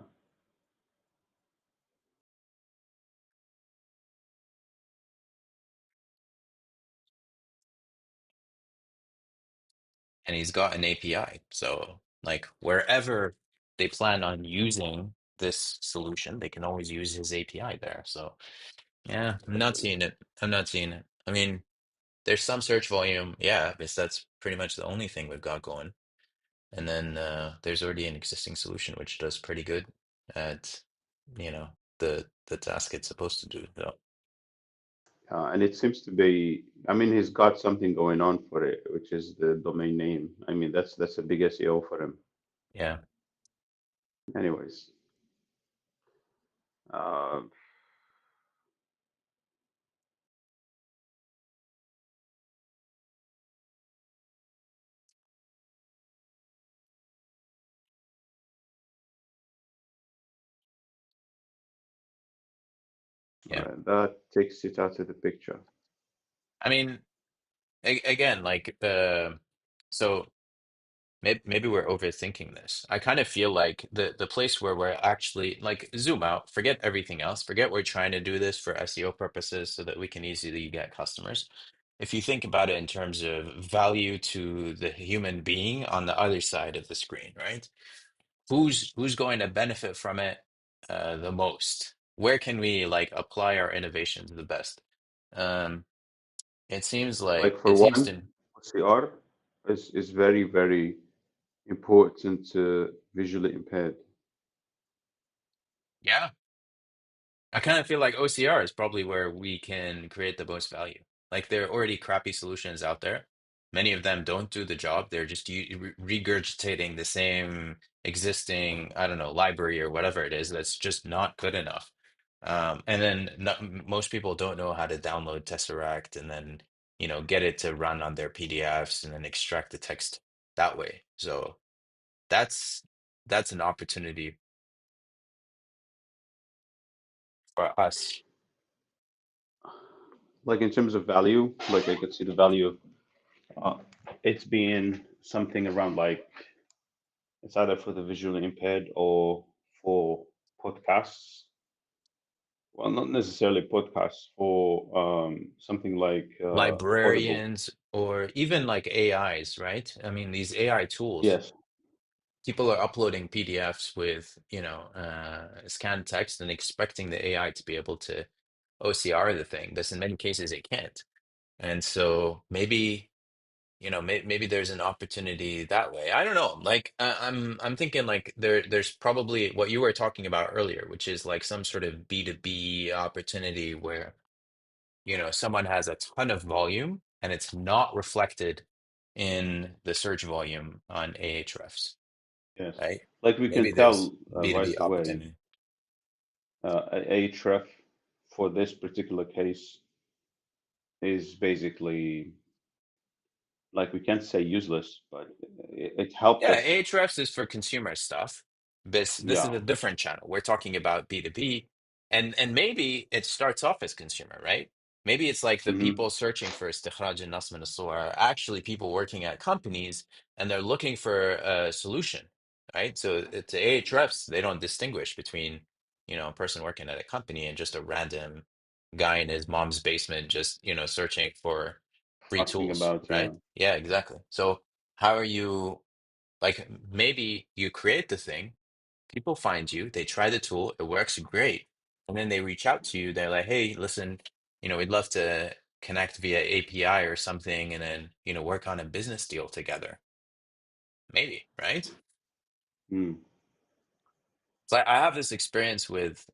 and he's got an API. So, like, wherever they plan on using this solution, they can always use his API there. So, yeah, I'm not exactly. seeing it. I'm not seeing it. I mean, there's some search volume, yeah, because that's pretty much the only thing we've got going. and then there's already an existing solution which does pretty good at, you know, the task it's supposed to do. So And it seems to be, I mean, he's got something going on for it, which is the domain name. I mean, that's a big SEO for him. yeah, Anyways, uh, all yeah. right, that takes it out of the picture. I mean, again, like so. Maybe we're overthinking this. I kind of feel like the place where we're actually like zoom out, forget everything else, forget we're trying to do this for SEO purposes so that we can easily get customers. If you think about it in terms of value to the human being on the other side of the screen, right? Who's going to benefit from it the most? Where can we like apply our innovations the best? Um, Like for it seems one, to, OCR is very, very important to visually impaired. yeah. I kind of feel like OCR is probably where we can create the most value. Like there are already crappy solutions out there. Many of them don't do the job. They're just regurgitating the same existing, I don't know, library or whatever it is that's just not good enough. And then not, most people don't know how to download Tesseract and then, you know, get it to run on their PDFs and then extract the text that way. So that's that's an opportunity for us. Like in terms of value, like I could see the value of uh, it's being something around like it's either for the visually impaired or for podcasts. Well, not necessarily podcasts, for something like Audible. Librarians or even like AIs, right? I mean, these AI tools, Yes. people are uploading PDFs with, you know, scanned text and expecting the AI to be able to OCR the thing. This in many cases it can't. And so maybe, you know, maybe there's an opportunity that way. I don't know. Like I'm thinking like there's probably what you were talking about earlier, which is like some sort of B2B opportunity where you know, someone has a ton of volume and it's not reflected in the search volume on Ahrefs, Yes. right? Like we Maybe can there's tell B2B right away, opportunity. Ahref for this particular case is basically like we can't say useless, but it helped Yeah, us. Ahrefs is for consumer stuff. This is Yeah. a different channel. We're talking about B2B, and maybe it starts off as consumer, right? Maybe it's like the Hmm. people searching for istikhraj and nasm al are actually people working at companies and they're looking for a solution, right? So to Ahrefs, they don't distinguish between, you know, a person working at a company and just a random guy in his mom's basement just, you know, searching for free Asking tools, about, yeah. right? Yeah, exactly. So how are you? Like maybe you create the thing, people find you, they try the tool, it works great, and then they reach out to you. They're like, "Hey, listen, you know, we'd love to connect via API or something, and then you know, work on a business deal together." Maybe, right? Mm. So I have this experience with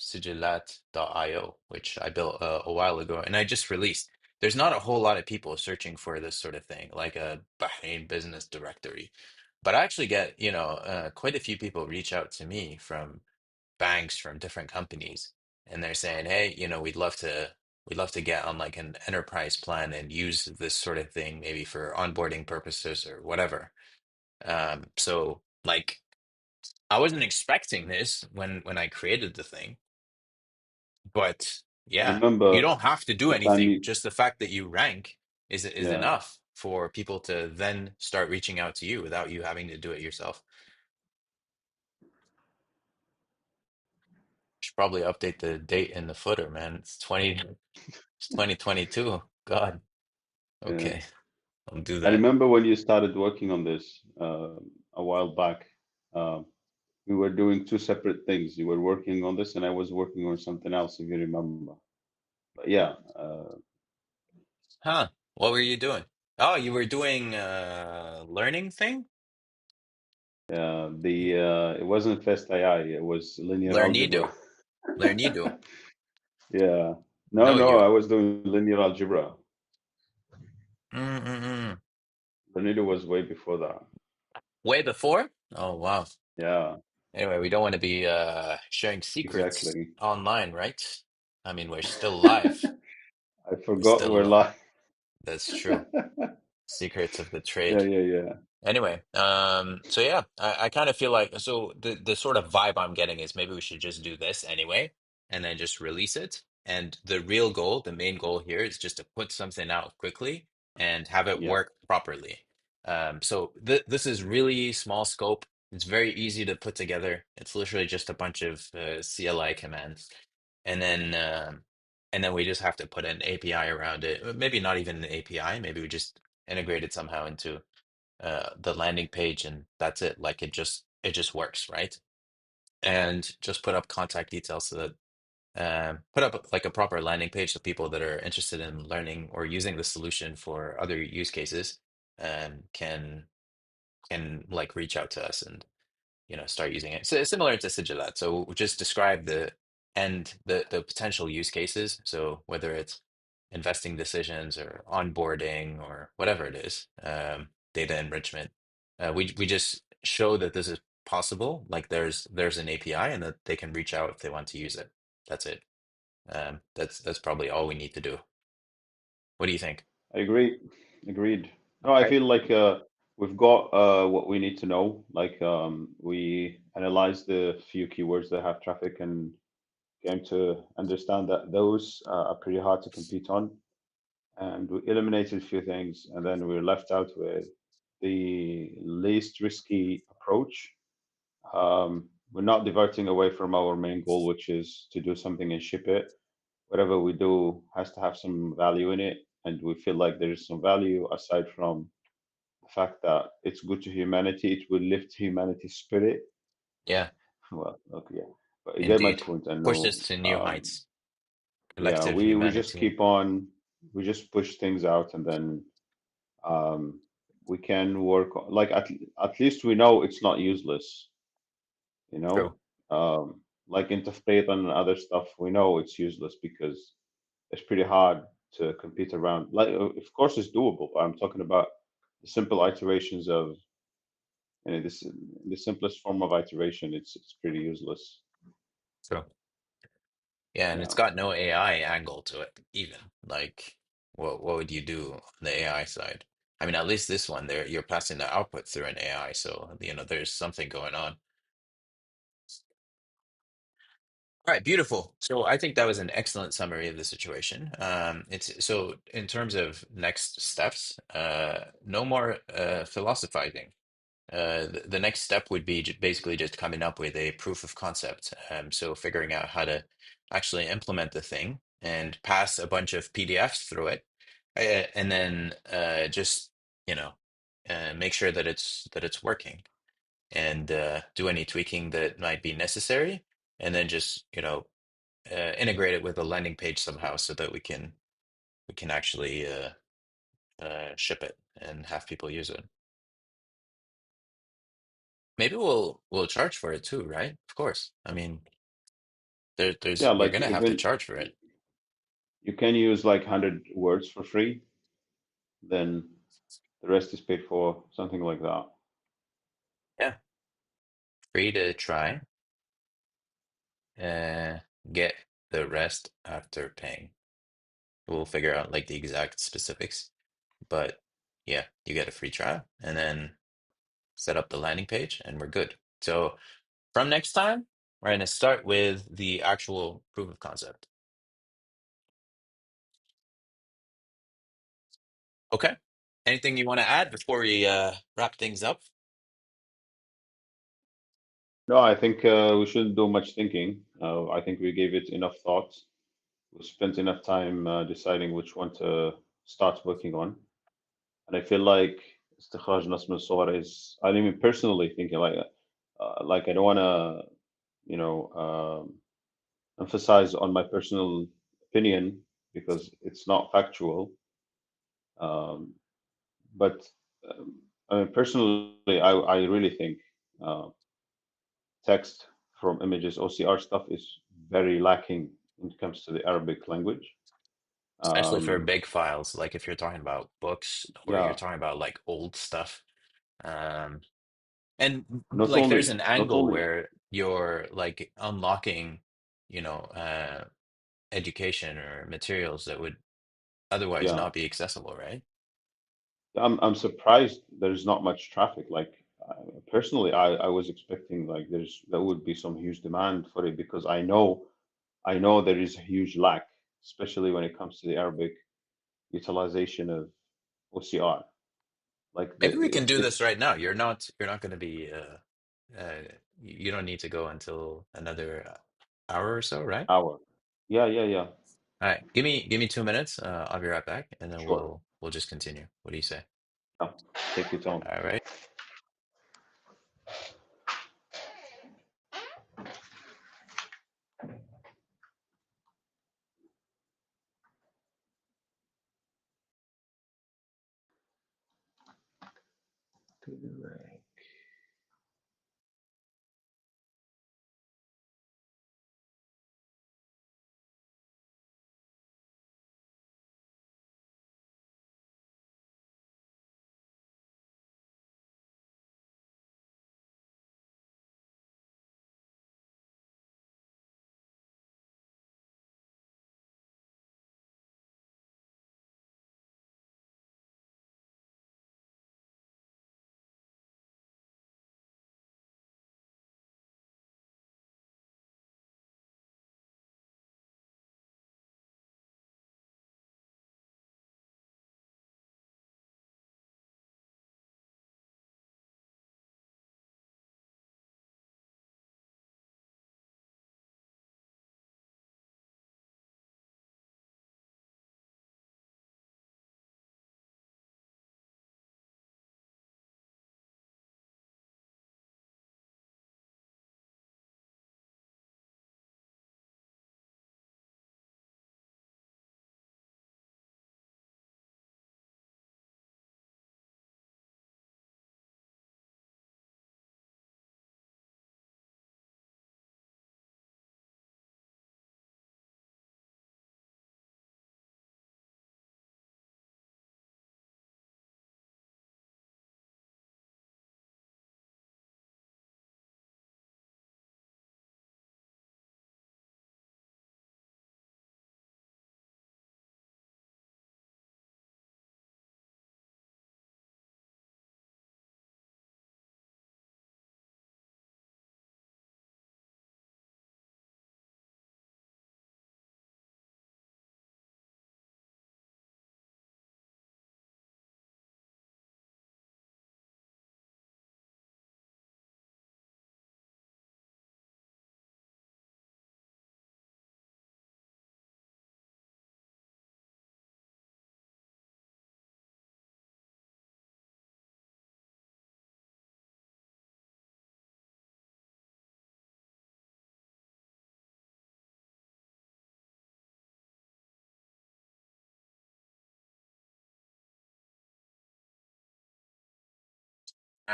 Sigillat.io, which I built a while ago, and I just released. There's not a whole lot of people searching for this sort of thing, like a Bahrain business directory. But I actually get, you know, quite a few people reach out to me from banks, from different companies, and they're saying, "Hey, you know, we'd love to get on like an enterprise plan and use this sort of thing maybe for onboarding purposes or whatever." So like I wasn't expecting this when I created the thing, but I yeah, you remember don't have to do the time anything. you, Just the fact that you rank is yeah, enough for people to then start reaching out to you without you having to do it yourself. Should probably update the date in the footer, man. It's 2022. God. yeah. Okay, I'll do I that. remember when you started working on this a while back. Um, we were doing two separate things. You were working on this, and I was working on something else, if you remember. But yeah, Huh. What were you doing? Oh, you were doing learning thing? It wasn't Fast AI, it was linear algebra. Lernido. Lernido. Yeah. No, No, no, you. I was doing linear algebra. Mm-mm-mm. Tornado was way before that. Way before? Oh, wow. Yeah, Anyway, we don't want to be sharing secrets exactly. online, right? I mean, we're still live. I We're forgot we're still, live. that's true. Secrets of the Yeah, trade. yeah, yeah. Anyway, so yeah, I kind of feel like so the sort of vibe I'm getting is maybe we should just do this anyway and then just release it. And the real goal, the main goal here is just to put something out quickly and have it Yeah, work properly. So th this is really small scope. It's very easy to put together. It's literally just a bunch of CLI commands, and then we just have to put an API around it. Maybe not even an API. Maybe we just integrate it somehow into the landing page and that's it. Like it just works, right? And just put up contact details so that put up like a proper landing page so people that are interested in learning or using the solution for other use cases can like reach out to us and start using it. So it's similar to Sigilat. So we just describe the potential use cases. So whether it's investing decisions or onboarding or whatever it is, data enrichment, we just show that this is possible. Like there's an API and that they can reach out if they want to use it. That's it. That's probably all we need to do. What do you think? I agree. Agreed. No, I Right. feel like we've got what we need to know. Like we analyzed the few keywords that have traffic and came to understand that those are pretty hard to compete on. And we eliminated a few things, and then we were left out with the least risky approach. We're not diverting away from our main goal, which is to do something and ship it. Whatever we do has to have some value in it, and we feel like there is some value aside from the fact that it's good to humanity. It will lift humanity's spirit. Yeah, Well, okay, yeah, but you get my indeed. point. I Push know. this to new heights. Yeah, Collective we just humanity. keep on. We just push things out, and then um, we can work on, like at least we know it's not useless. You True. know, like interpret and other stuff, we know it's useless because it's pretty hard to compete around. Like, of course, it's doable, but I'm talking about the simple iterations of, this the simplest form of iteration. It's pretty useless. True. Yeah, and it's Yeah, got no AI angle to it even. Like, what would you do on the AI side? I mean, at least this one there, you're passing the output through an AI, so there's something going on. All right, beautiful. So I think that was an excellent summary of the situation. It's so in terms of next steps, no more philosophizing. The next step would be basically just coming up with a proof of concept. So figuring out how to actually implement the thing and pass a bunch of PDFs through it, and then just you know make sure that it's working and do any tweaking that might be necessary, and then just integrate it with a landing page somehow so that we can actually ship it and have people use it. Maybe we'll charge for it too, right? Of course. I mean, yeah. we're Like gonna have to even charge for it. you can use like 100 words for free, then the rest is paid for, something like that. Yeah, free to try. Uh, get the rest after paying. We'll figure out like the exact specifics, but yeah, you get a free trial and then set up the landing page and we're good. So from next time, we're gonna start with the actual proof of concept. Okay. Anything you want to add before we wrap things up? No, I think we shouldn't do much thinking. I think we gave it enough thought. We spent enough time deciding which one to start working on. And I feel like استخراج نص من الصور is, I mean, personally thinking like I don't want to, you know, emphasize on my personal opinion because it's not factual. Um, but I mean, personally, I really think. uh, text from images. OCR stuff is very lacking when it comes to the Arabic language. Especially for Um, big files, like if you're talking about books or you're yeah, talking about like old stuff. Um, and not like there's only an not angle only where you're like unlocking, you know, education or materials that would otherwise yeah. not be accessible, right? I'm surprised there's not much traffic. Like personally, I was expecting like there would be some huge demand for it because I know there is a huge lack, especially when it comes to the Arabic utilization of OCR. Like Maybe we can do this it's right now. You're not going to be you don't need to go until another hour or so, right? hour. Yeah, yeah, yeah. All right. Give me 2 minutes. I'll be right back and then Sure. we'll just continue. What do you say? Yeah. Take your time. All right. To the right.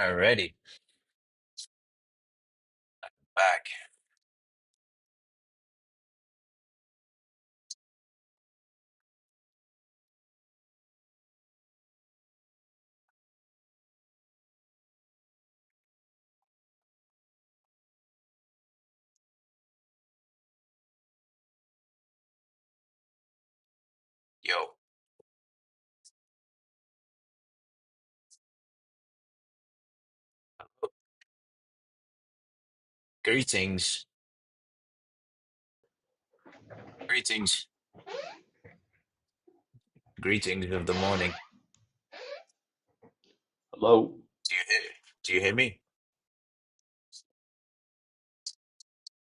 All righty. Back. Yo, greetings. Greetings. Greetings of the morning. Hello. Do you hear me?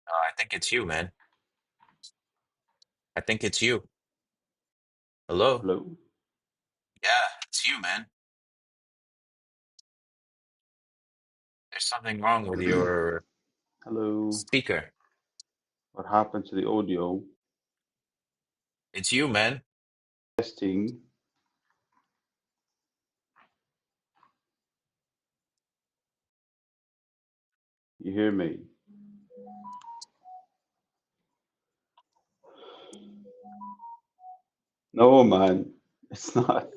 I think it's you, man. I think it's you. Hello? Hello. Yeah, it's you, man. There's something wrong with your Hello. speaker. What happened to the audio? It's you, man. Testing. You hear me? No, man, it's not.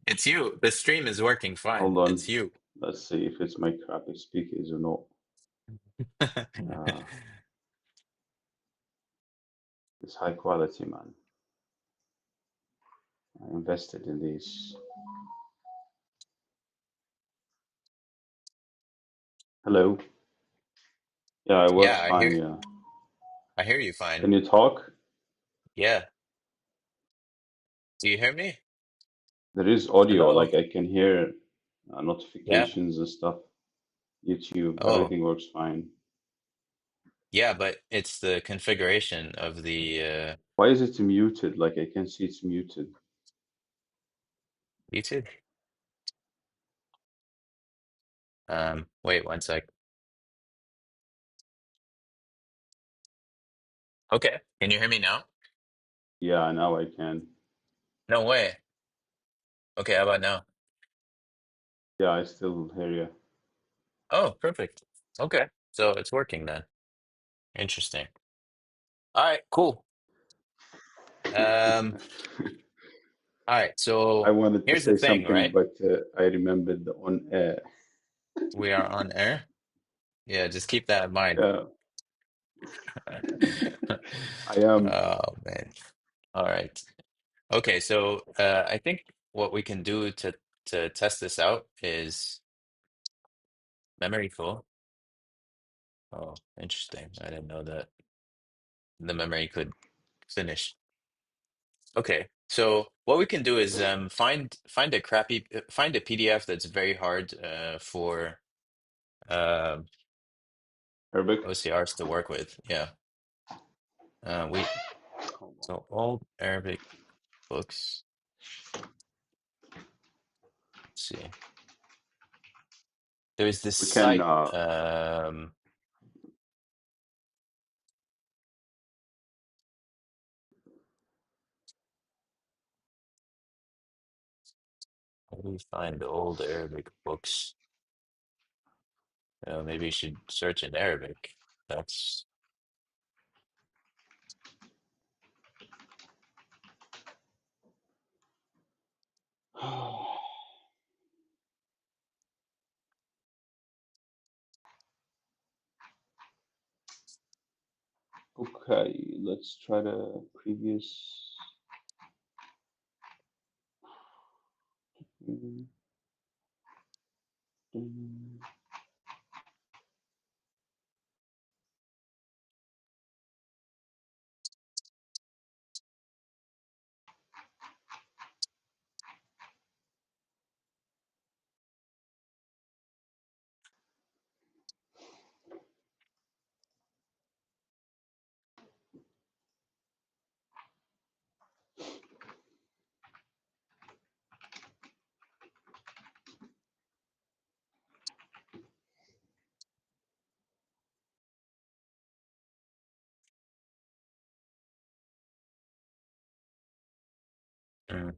It's you. The stream is working fine. Hold on. It's you. Let's see if it's my crappy speakers or not. Uh, it's high quality, man. I invested in these. Hello. Yeah, it Yeah, works fine. Yeah. I hear you fine. Can you talk? Yeah. Do you hear me? There is audio, Hello? like I can hear Yeah. notifications and stuff. YouTube, Oh, everything works fine. yeah, but it's the configuration of the Why is it muted? Like I can see it's muted. YouTube. Wait one sec. Okay. Can you hear me now? Yeah, now I can. No way. Okay, how about now? Yeah, I still hear you. Oh, perfect. Okay. So it's working then. Interesting. All right, cool. Um, all right, I so wanted to here's the say thing, something, right? but I remembered the on air. We are on air. Yeah, just keep that in mind. Yeah, I am. Oh man. All right. Okay, so I think what we can do to test this out is memory full. Oh, interesting. I didn't know that the memory could finish. Okay, so what we can do is find a find a PDF that's very hard for uh, Arabic. OCRs to work with. Yeah. We Hold on. so old Arabic books. Let's see. There's this We can. site. How do we find old Arabic books? Maybe you should search in Arabic. That's Okay, let's try the previous. Mm, mm. mm,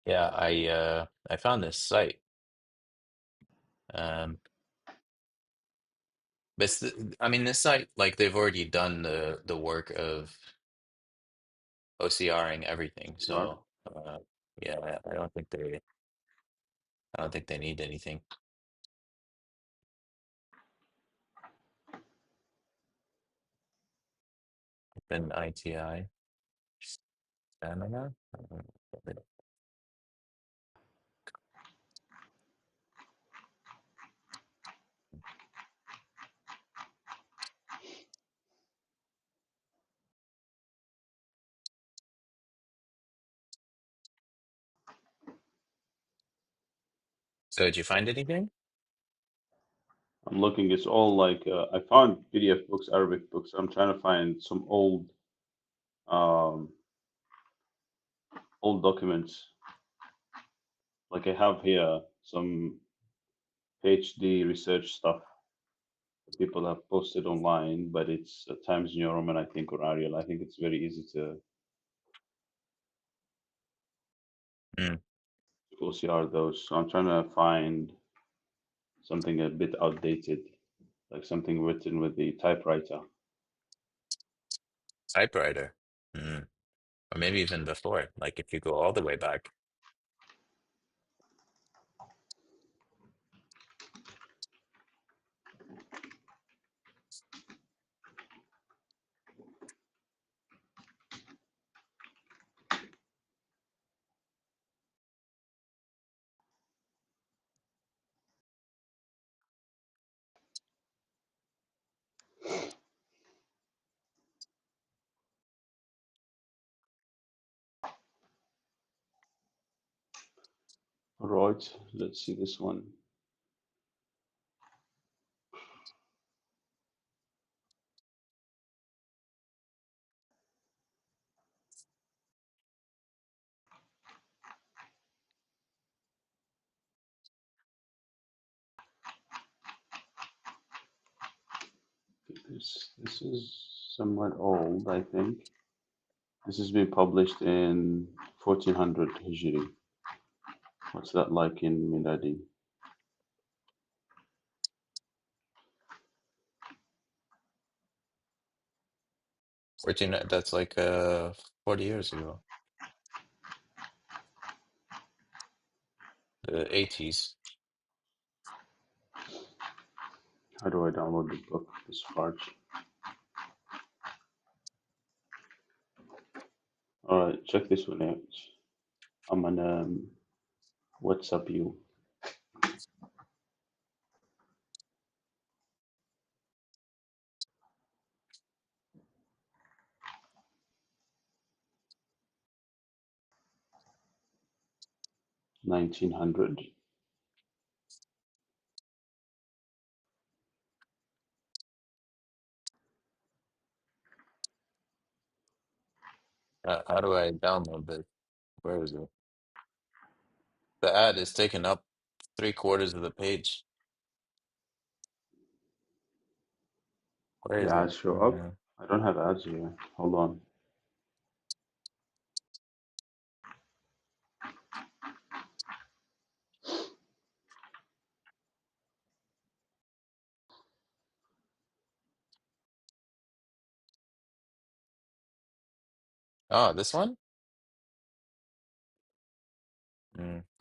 yeah. I found this site. Um, but I mean, this site like they've already done the work of OCRing everything. Are. So yeah, I don't think they need anything. Open ITI. Stamina? So did you find anything? I'm looking. It's all like I found PDF books, Arabic books. I'm trying to find some um, old documents. Like I have here some PhD research stuff that people have posted online, but it's Times New Roman, I think, or Arial. I think it's very easy Mm, to OCR those. So I'm trying to find something a bit outdated, like something written with the typewriter. typewriter. Mm. Or maybe even before, like if you go all the way back. All right, let's see this one. This is somewhat old, I think. This has been published in 1400 Hijri. What's that like in Miladi? 14, that's like 40 years ago. The 80s. How do I download the book? This Farge. All right, check this one out. I'm gonna WhatsApp you. 1900. How do I download this? Where is it? The ad is taking up 3/4 of the page. Where The is it? ads show up. I don't have ads here. Hold on. Oh, this one?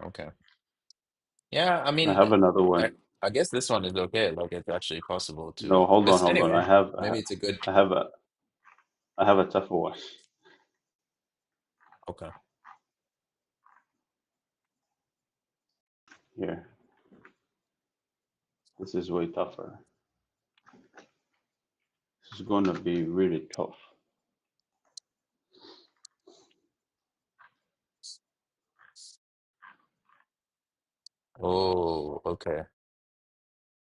Okay. Yeah, I I mean, have another I one. I guess this one is okay. Like it's actually possible to. No, hold on, This hold on. anyway. Maybe it's a good. I have a, I have a tougher one Okay. here. This is way tougher. This is going to be really tough. Oh, okay.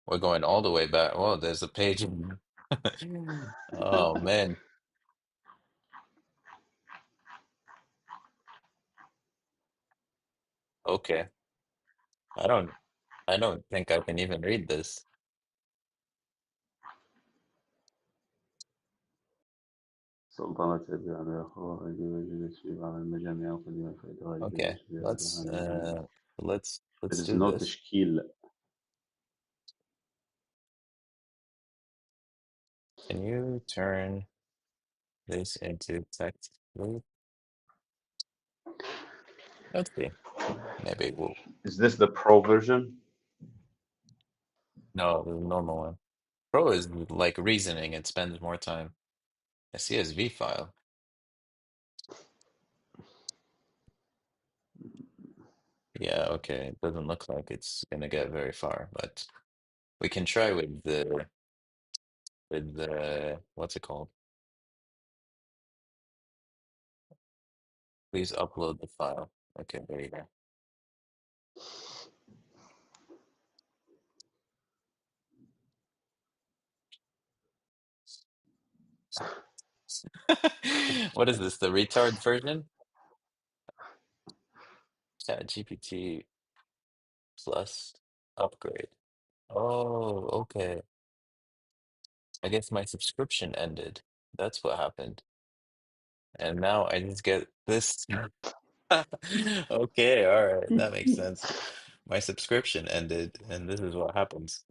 We're going all the way back. Oh, there's a page. Oh man. Okay. I don't. I don't think I can even read this. سلطنة أبي على أخوه وجلس في بعض المجامع القديمة فإدراج Okay. الجلوس في Let's عن الجمع. There let's is do no this. تشكيل. Can you turn this into text, please? Let's see. Maybe we'll. Is this the pro version? No, the normal one. Pro is like reasoning. It spends more time. A CSV file. Yeah, okay. It doesn't look like it's gonna get very far, but we can try with the what's it called? Please upload the file. Okay, there you go. What is this? The retard version? ChatGPT Plus upgrade. Oh, okay. I guess my subscription ended. That's what happened. And now I just get this. Okay, all right. That makes sense. My subscription ended, and this is what happens.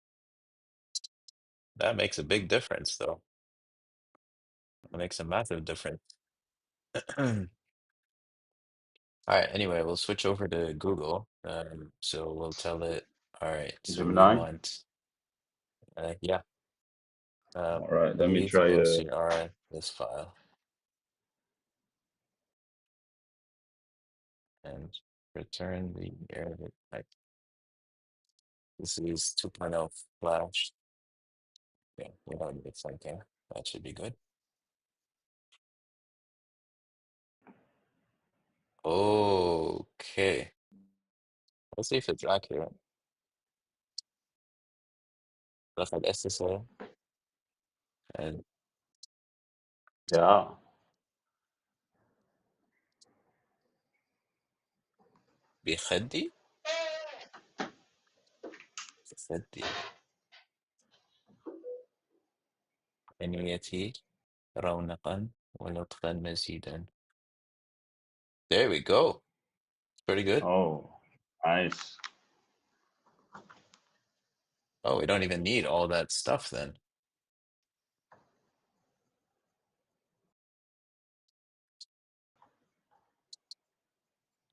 That makes a big difference, though. It makes a massive difference. All right, anyway, we'll switch over to Google. So we'll tell it, all right, so we Gemini. want, yeah, All right, let me delete try. OCR this file and return the error type. This is 2.0 Flash. Yeah, we don't need something. That should be good. Okay. Let's see if it's accurate. دخل SSL and Yeah. بيخدي بيخدي ثنيتي رونقا ولطفا مزيدا. There we go. Pretty good. Oh, nice. Oh, we don't even need all that stuff then.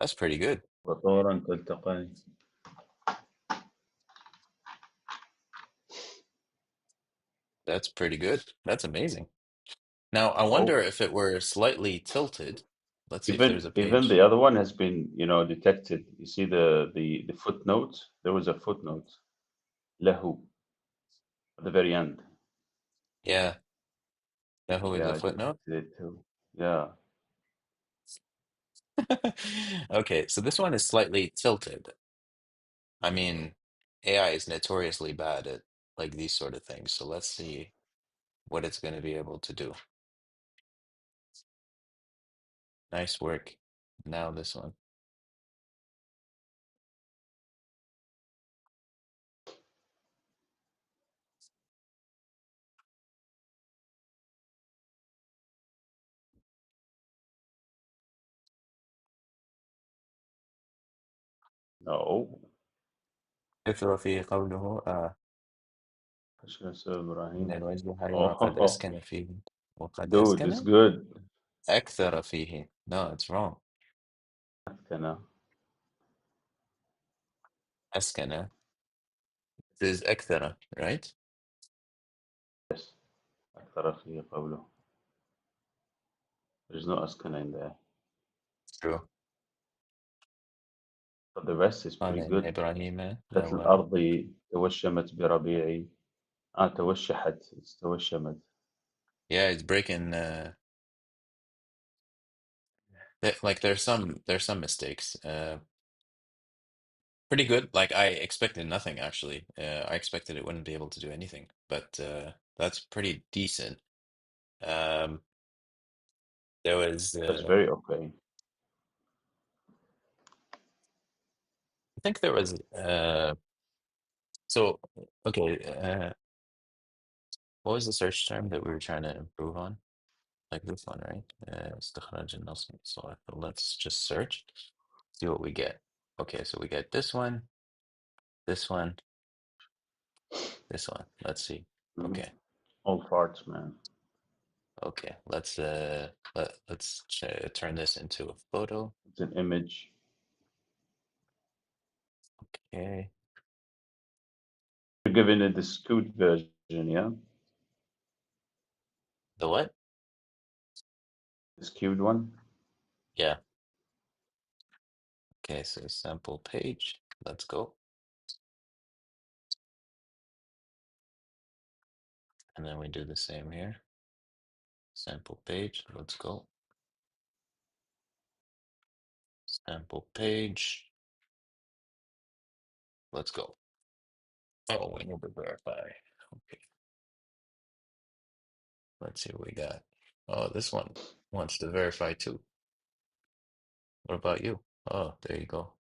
That's pretty good. وطورا تلتقي. That's pretty good. That's amazing. Now, I wonder Oh, if it were slightly tilted. Let's see if there's a even the page. other one has been, detected. You see the footnote. There was a footnote. Lahu at the very end. Yeah, Yahoo with Yeah, the I footnote. detected it too. Yeah, Okay, so this one is slightly tilted. I mean, AI is notoriously bad at like these sort of things. So let's see what it's going to be able to do. Nice work. Now this one. no. كثر فيه قوله Ashkasa إن Ibrahim. الوجه حريم قد Oh, أسكن فيه وقد dude, it's أسكن good. أكثر فيه. No, it's wrong. Kana. أسكن. This is أكثر, right? Yes. أكثر فيه قوله. There's no askana in there. True. But the rest is قال pretty إن good. إبراهيم قالت لو الأرض توشمت بربيعي. توشحت. It's توشمت. yeah, it's breaking like there's some mistakes. Pretty good. Like I expected nothing actually. I expected it wouldn't be able to do anything, but that's pretty decent. Um, there was That's very okay. I think there was so okay, what was the search term that we were trying to improve on? Like this one, right? استخراج النص من الصور. So let's just search, see what we get. Okay, so we get this one, this one. Let's see. Mhm. Okay. All farts, man. Okay, let's turn this into a photo. It's an image. Okay. You're giving it the Scoot version, yeah? The what? The skewed one? Yeah. Okay, so sample page. Let's go. And then we do the same here. Sample page. Let's go. Sample page. Let's go. Oh, we need to verify. Okay, let's see what we got. Oh, this one wants to verify too. What about you? Oh, there you go.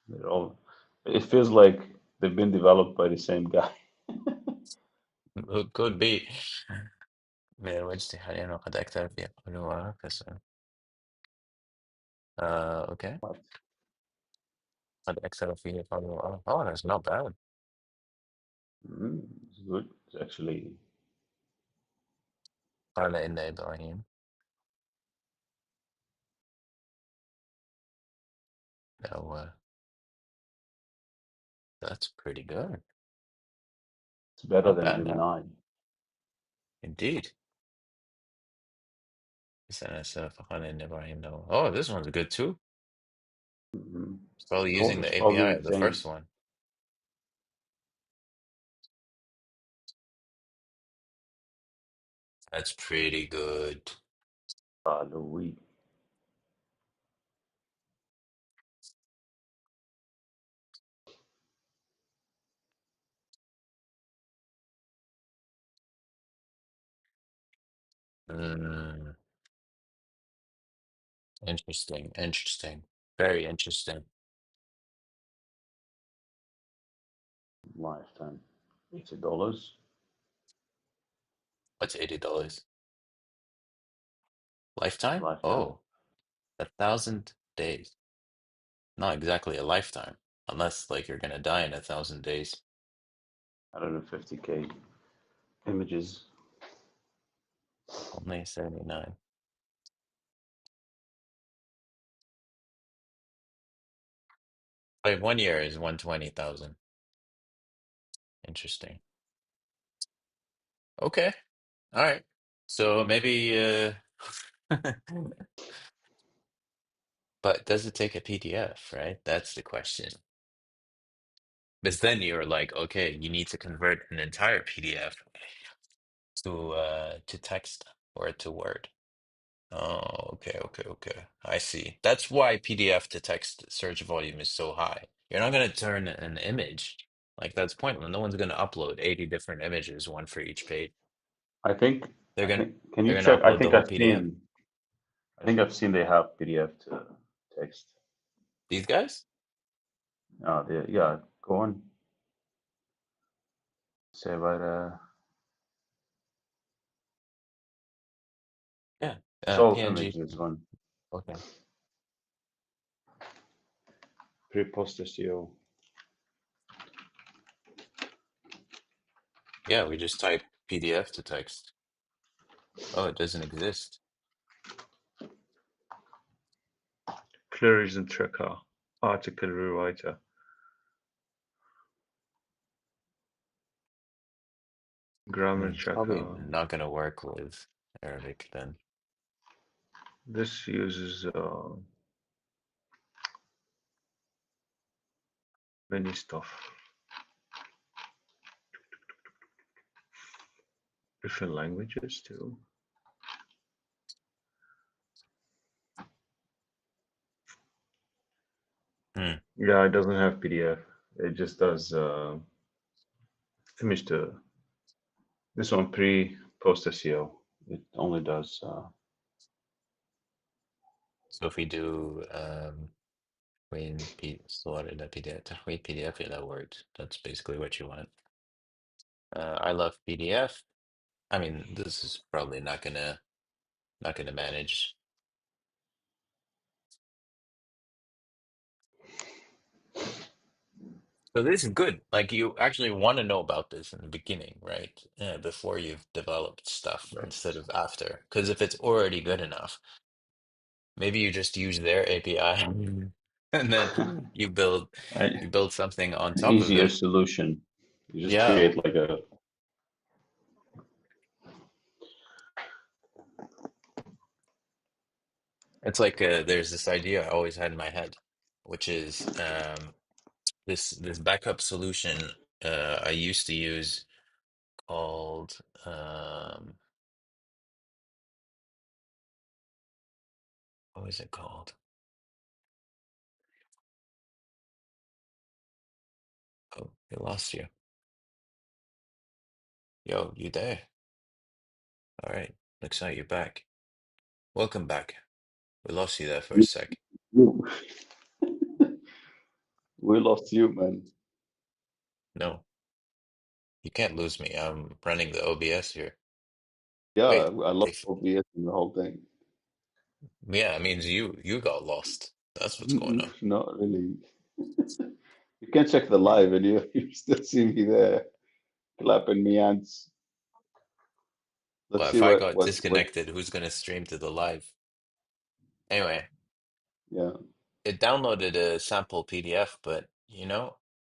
They're all. It feels like they've been developed by the same guy. It could be. من الوجه حاليا وقد أكثر في قلوبها okay. What? قد أكثر في قلوبها. Oh, that's not bad. It's good. It's actually قال إن إبراهيم. No, that's pretty good. it's better Not than bad now. Gemini. Indeed. فقال إن إبراهيم له. Oh, this one's good too. Hmm It's probably using It's the probably API the of the same. first one. That's pretty good. Louis. Mm, interesting. Interesting. Very interesting. Lifetime. $80. What's $80? Lifetime? Lifetime. Oh, 1,000 days. Not exactly a lifetime, unless like you're gonna die in 1,000 days. 150K images. Only 79. Like 1 year is 120,000. Interesting. Okay. All right. So maybe but does it take a PDF, right? That's the question. Because then you're like, okay, you need to convert an entire PDF to text or to Word. Oh, okay, okay, okay. I see. That's why PDF to text search volume is so high. You're not going to turn an image. Like that's pointless. No one's going to upload 80 different images, one for each page. I think. They're I going to think. Can they're you going to check? I upload the think whole I've PDF. seen. I think I've seen they have PDF to text. These guys? Yeah. Go on. Say about Yeah. solve PNG. images one. Okay. Pre-post SEO. Yeah, we just type PDF to text. Oh, it doesn't exist. Pluralism tracker. Article rewriter. Grammar It's probably tracker. not going to work with Arabic then. This uses many stuff. Different languages too. Hmm. Yeah, it doesn't have PDF. It just does image to this one pre-post SEO. It only does So if we do صور إلى PDF تحويل PDF إلى Word, that's basically what you want. I love PDF. I mean, this is probably not gonna manage. So this is good. Like you actually want to know about this in the beginning, right? Before you've developed stuff right. instead of after. Because if it's already good enough, maybe you just use their API and then I- you build something on top of easier it. solution. You just Yeah, create like a it's like there's this idea I always had in my head which is this backup solution I used to use called what was it called? Oh, we lost you. Yo, you there? All right. Looks like you're back. Welcome back. We lost you there for a You, sec. you- we lost you, man. No, you can't lose me. I'm running the OBS here. Yeah, Wait, I lost they, OBS in the whole thing. yeah, it means you got lost. That's what's going on. Not really. You can check the live and you, you still see me there clapping me hands. Let's Well, see if I got what, disconnected, who's gonna stream to the live? Anyway, yeah, it downloaded a sample PDF, but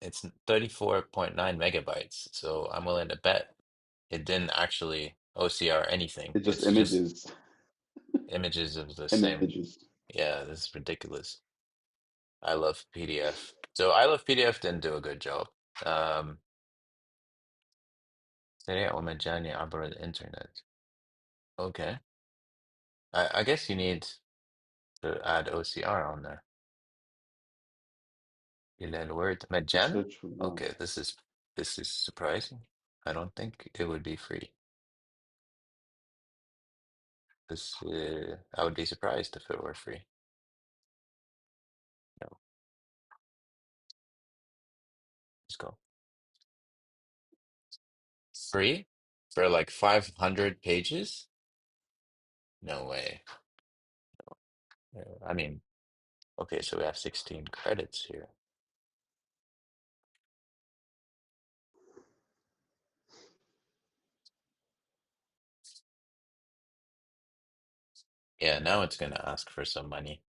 it's 34.9 megabytes. So I'm willing to bet it didn't actually OCR anything. it's just It's just images, images of the same. images. Yeah, this is ridiculous. I love PDF. So I love PDF didn't do a good job. Um, سريع ومجاني عبر الإنترنت. Okay. I guess you need to add OCR on there. إلى الوord مجانا? Search for Okay, this is surprising. I don't think it would be free. I would be surprised if it were free. No, let's go. Free for like 500 pages? No way. I mean, okay, so we have 16 credits here. Yeah, now it's gonna ask for some money.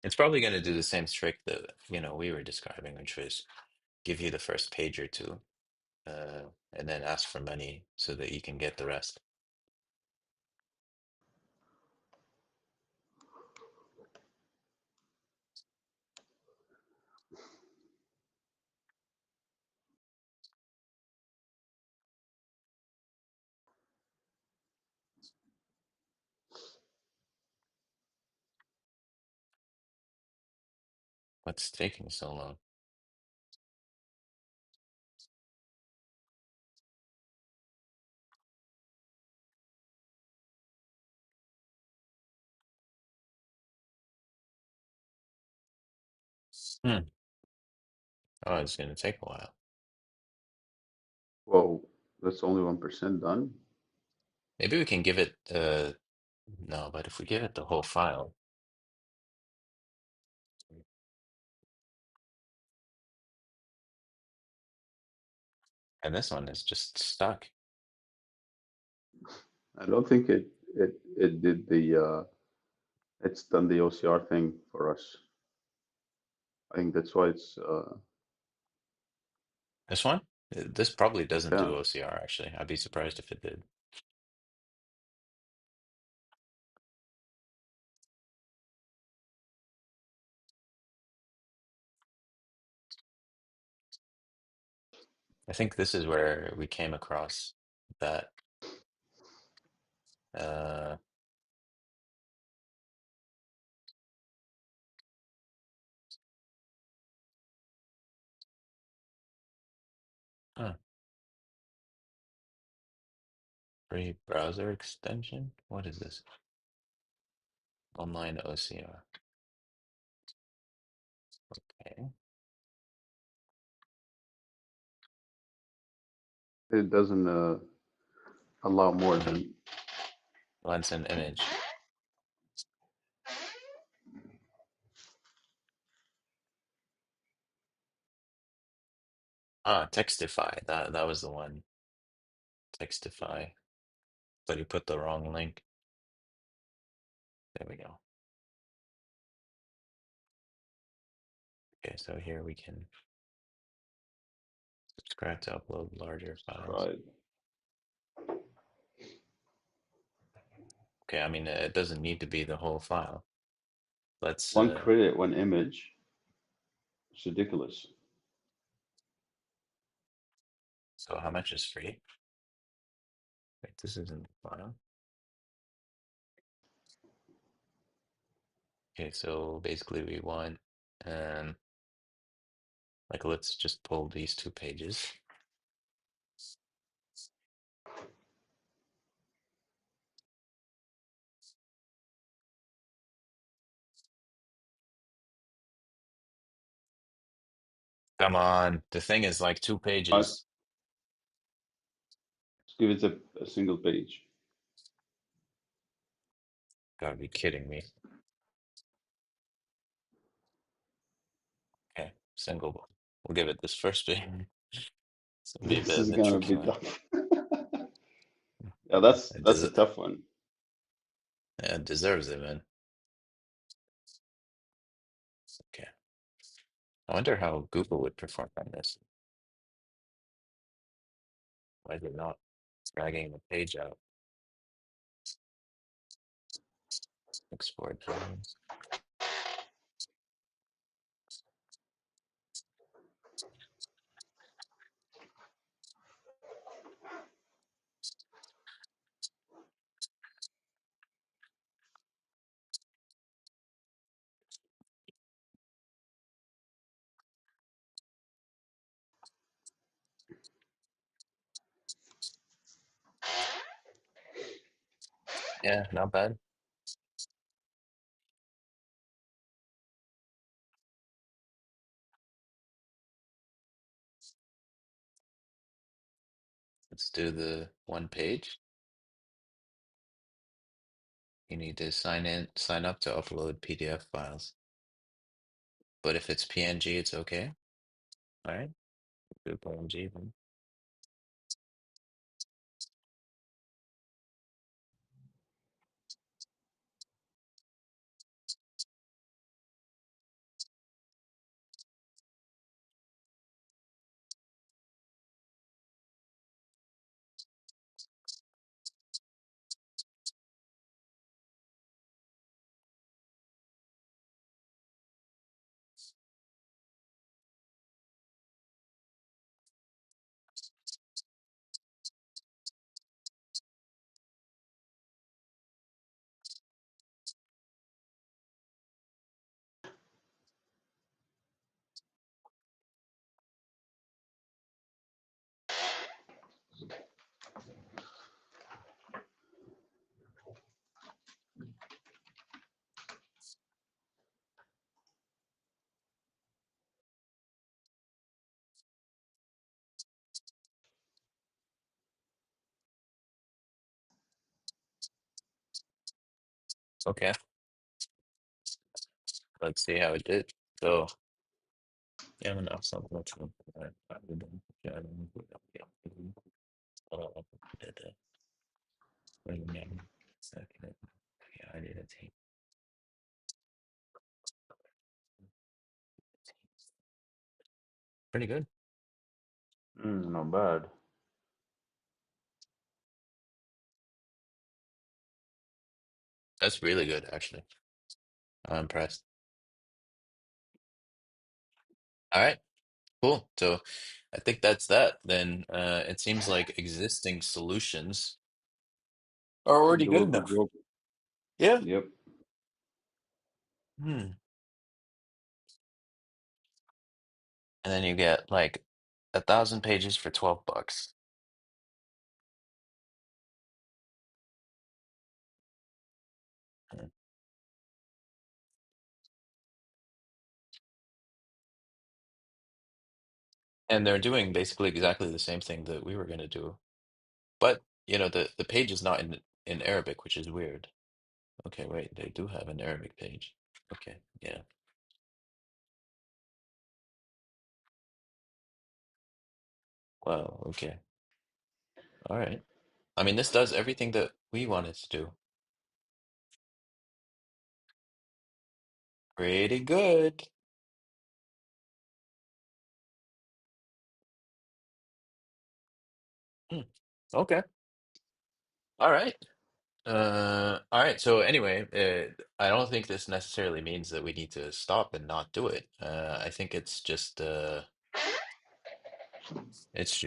It's probably gonna do the same trick that we were describing, which was give you the first page or two, and then ask for money so that you can get the rest. What's taking so long? Hmm. Oh, it's gonna take a while. Whoa, that's only 1% done. Maybe we can give it no, but if we give it the whole file, and this one is just stuck. I don't think it did the it's done the OCR thing for us. I think that's why it's This one? This probably doesn't yeah. do OCR, actually. I'd be surprised if it did. I think this is where we came across that uh huh, free browser extension. What is this? Online OCR. Okay. It doesn't allow more Hmm. than Lens and image. Ah, Textify. That was the one. Textify. But you put the wrong link. There we go. Okay, so here we can subscribe to upload larger files. tried. Okay, I mean it doesn't need to be the whole file. let's One credit, one image. It's ridiculous. so how much is free? Wait, this isn't the file. Okay, so basically we want um like let's just pull these two pages. Come on, the thing is like two But pages. let's give it a single page. Gotta be kidding me. Okay, single. We'll give it this first bit. It's gonna be a This bit is of a gonna tricky be one. tough. Yeah, that's a tough one. It deserves it, man. Okay. I wonder how Google would perform on this. Why is it not dragging the page out? Export times. Yeah, not bad. Let's do the one page. You need to sign up to upload PDF files. But if it's PNG, it's okay. All right, do PNG then. Okay, let's see how it did. So, yeah, I'm enough something. Yeah, I did a team. Pretty good. Not bad. That's really good, actually. I'm impressed. All right, cool. So I think that's that. Then it seems like existing solutions are already Do good a good enough. job. Yeah. Yep. Hmm. And then you get like 1,000 pages for $12. Hmm. And they're doing basically exactly the same thing that we were going to do. But, the page is not in Arabic, which is weird. Okay, wait, they do have an Arabic page. Okay, yeah. Wow, okay. All right. I mean, this does everything that we wanted to do. Pretty good. Hmm. Okay. All right. All right. So anyway, I don't think this necessarily means that we need to stop and not do it. I think it's just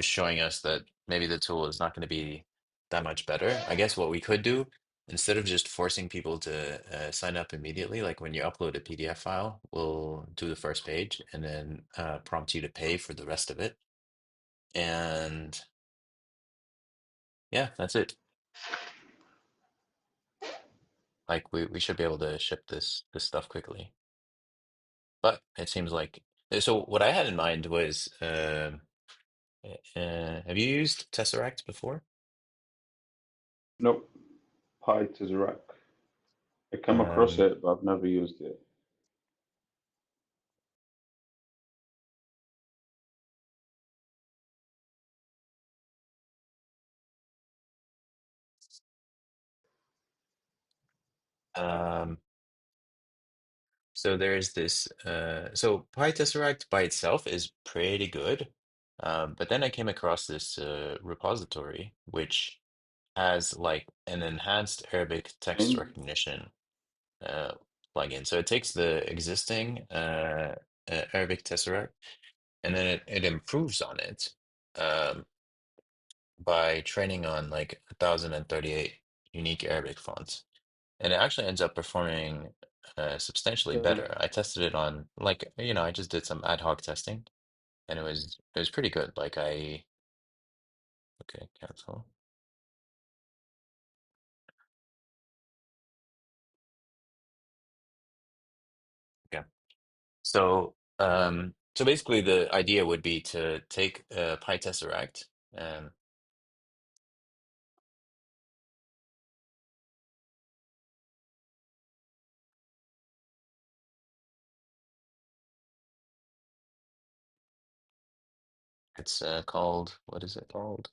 showing us that maybe the tool is not going to be that much better. I guess what we could do, instead of just forcing people to sign up immediately, like when you upload a PDF file, we'll do the first page and then prompt you to pay for the rest of it. And yeah, that's it. Like we should be able to ship this stuff quickly. But it seems like so what I had in mind was have you used Tesseract before? Nope. Pi Tesseract. I come across Um, it, but I've never used it. um, so there's this so PyTesseract by itself is pretty good. But then I came across this repository which has like an enhanced Arabic text And recognition uh, plugin. So it takes the existing Arabic Tesseract and then it improves on it um, by training on like 1,038 unique Arabic fonts. And it actually ends up performing substantially yeah, better. I tested it on like, I just did some ad hoc testing and it was pretty good. Okay, cancel. Okay. So basically the idea would be to take PyTesseract. Um, it's called, what is it called?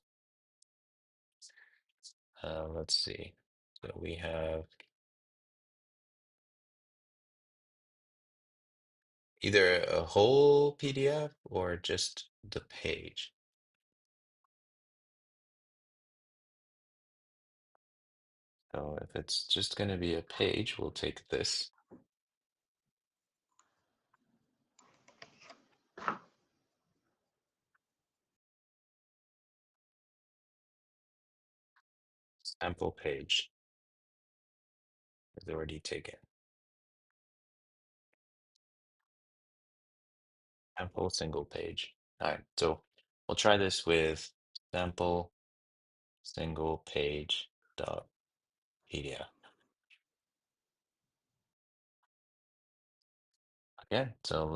Let's see. So we have either a whole PDF or just the page. So if it's just going to be a page, we'll take this sample page. It's already taken. Sample single page. All right, so we'll try this with sample single page dot PDF. Okay, so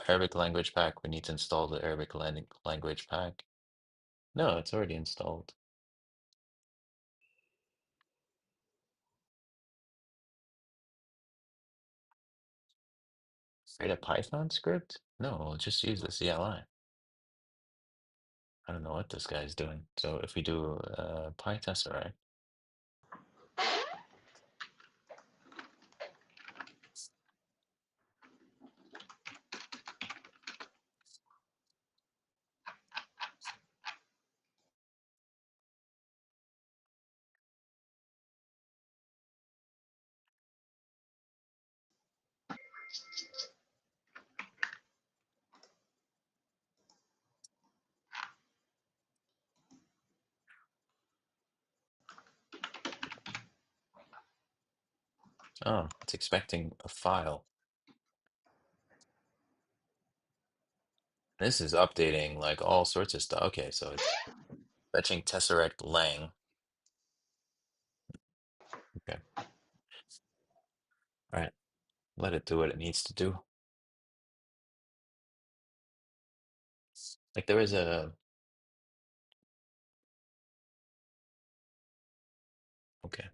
Arabic language pack. We need to install the Arabic language pack. No, it's already installed. Create a Python script? No, we'll just use the CLI. I don't know what this guy's doing. So if we do PyTest, oh, it's expecting a file. This is updating like all sorts of stuff. Okay, so it's fetching Tesseract Lang. Okay, all right, let it do what it needs to do. Like there is a, okay,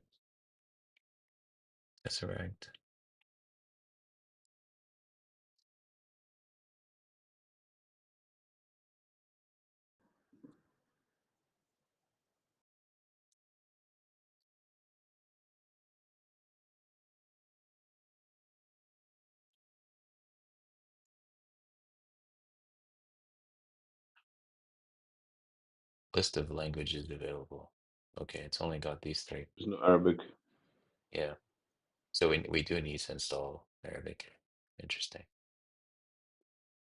Tesseract. List of languages available. Okay, it's only got these three. There's no Arabic. Yeah. So we do need to install Arabic. Interesting.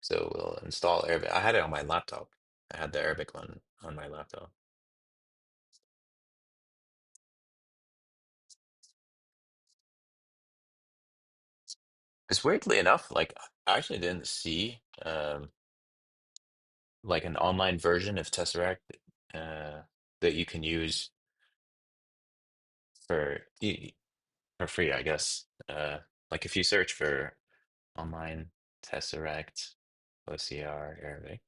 So we'll install Arabic. I had it on my laptop. I had the Arabic one on my laptop. It's weirdly enough, like I actually didn't see like an online version of Tesseract uh that you can use for for free, I guess. Like if you search for online Tesseract OCR Arabic,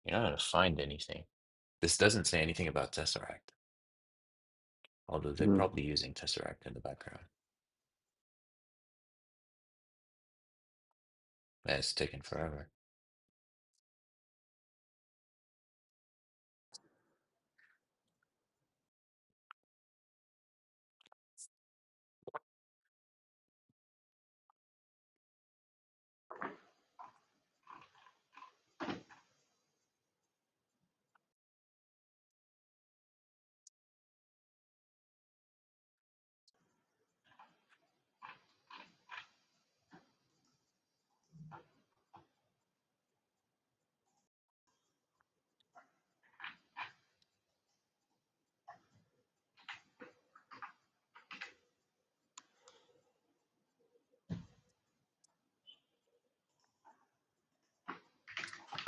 you're not gonna find anything. This doesn't say anything about Tesseract, although they're Hmm. probably using Tesseract in the background. And it's taken forever.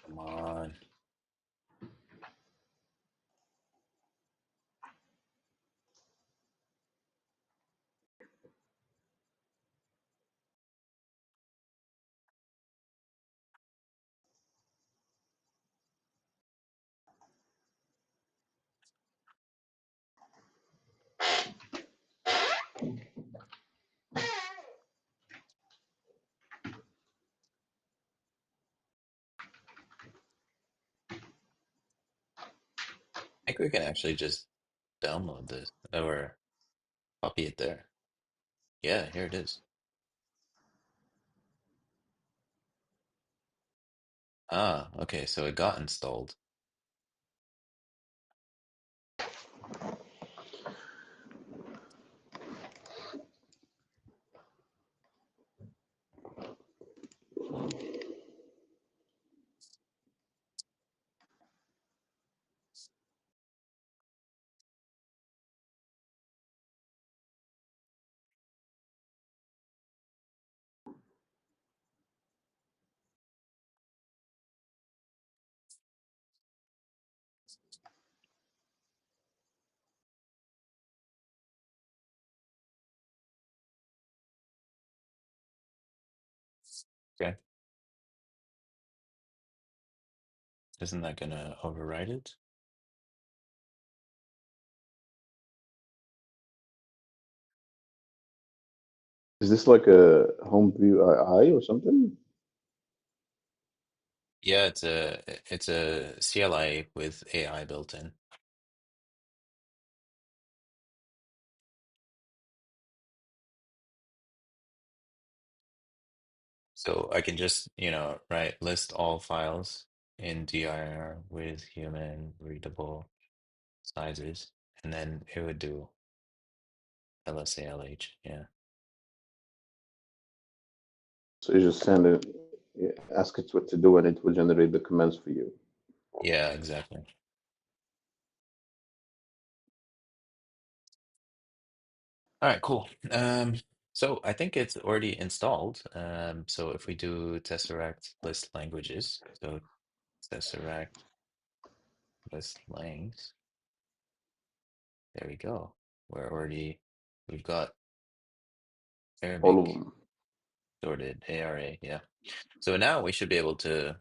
Come on. I think we can actually just download this or copy it there. Yeah, here it is. Ah, okay, so it got installed. Okay. Isn't that gonna override it? Is this like a home view II or something? Yeah, it's a CLI with AI built in. So I can just, write list all files in dir with human readable sizes, and then it would do LSALH. Yeah. So you just send it, ask it what to do, and it will generate the commands for you. Yeah, exactly. All right, cool. So I think it's already installed. So if we do Tesseract list languages, so Tesseract list langs, there we go. We've got All of Arabic them. sorted, ARA, yeah. So now we should be able to,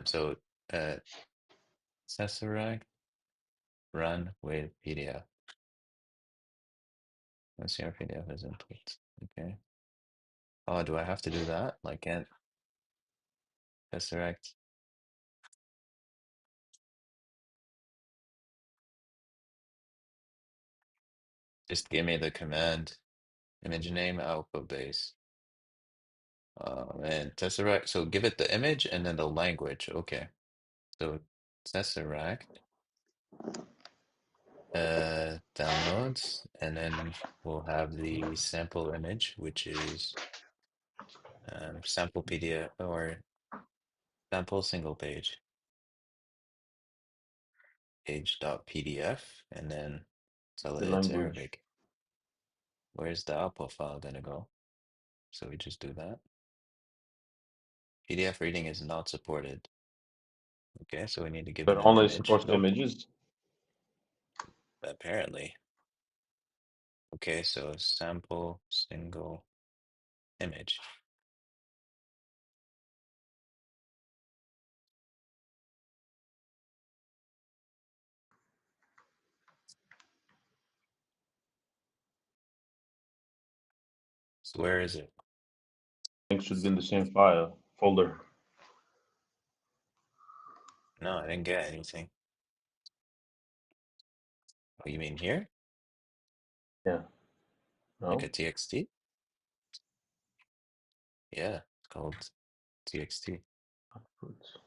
so uh, Tesseract run with PDF. Let's see our PDF is input. Okay. Oh, do I have to do that? Like, can't Tesseract just give me the command image name output base. And Tesseract, so give it the image and then the language. Okay. So Tesseract downloads, and then we'll have the sample image, which is sample PDF or sample single page.pdf, and then tell The it it's language. Arabic. Where's the output file gonna go? So we just do that. PDF reading is not supported. Okay, so we need to give But it an only image. supports Nope, images. apparently. Okay, so sample single image. So where is it? Link should be in the same file folder. No, I didn't get anything. Oh, you mean here? Yeah. Like a No. TXT? Yeah, it's called TXT. Outputs.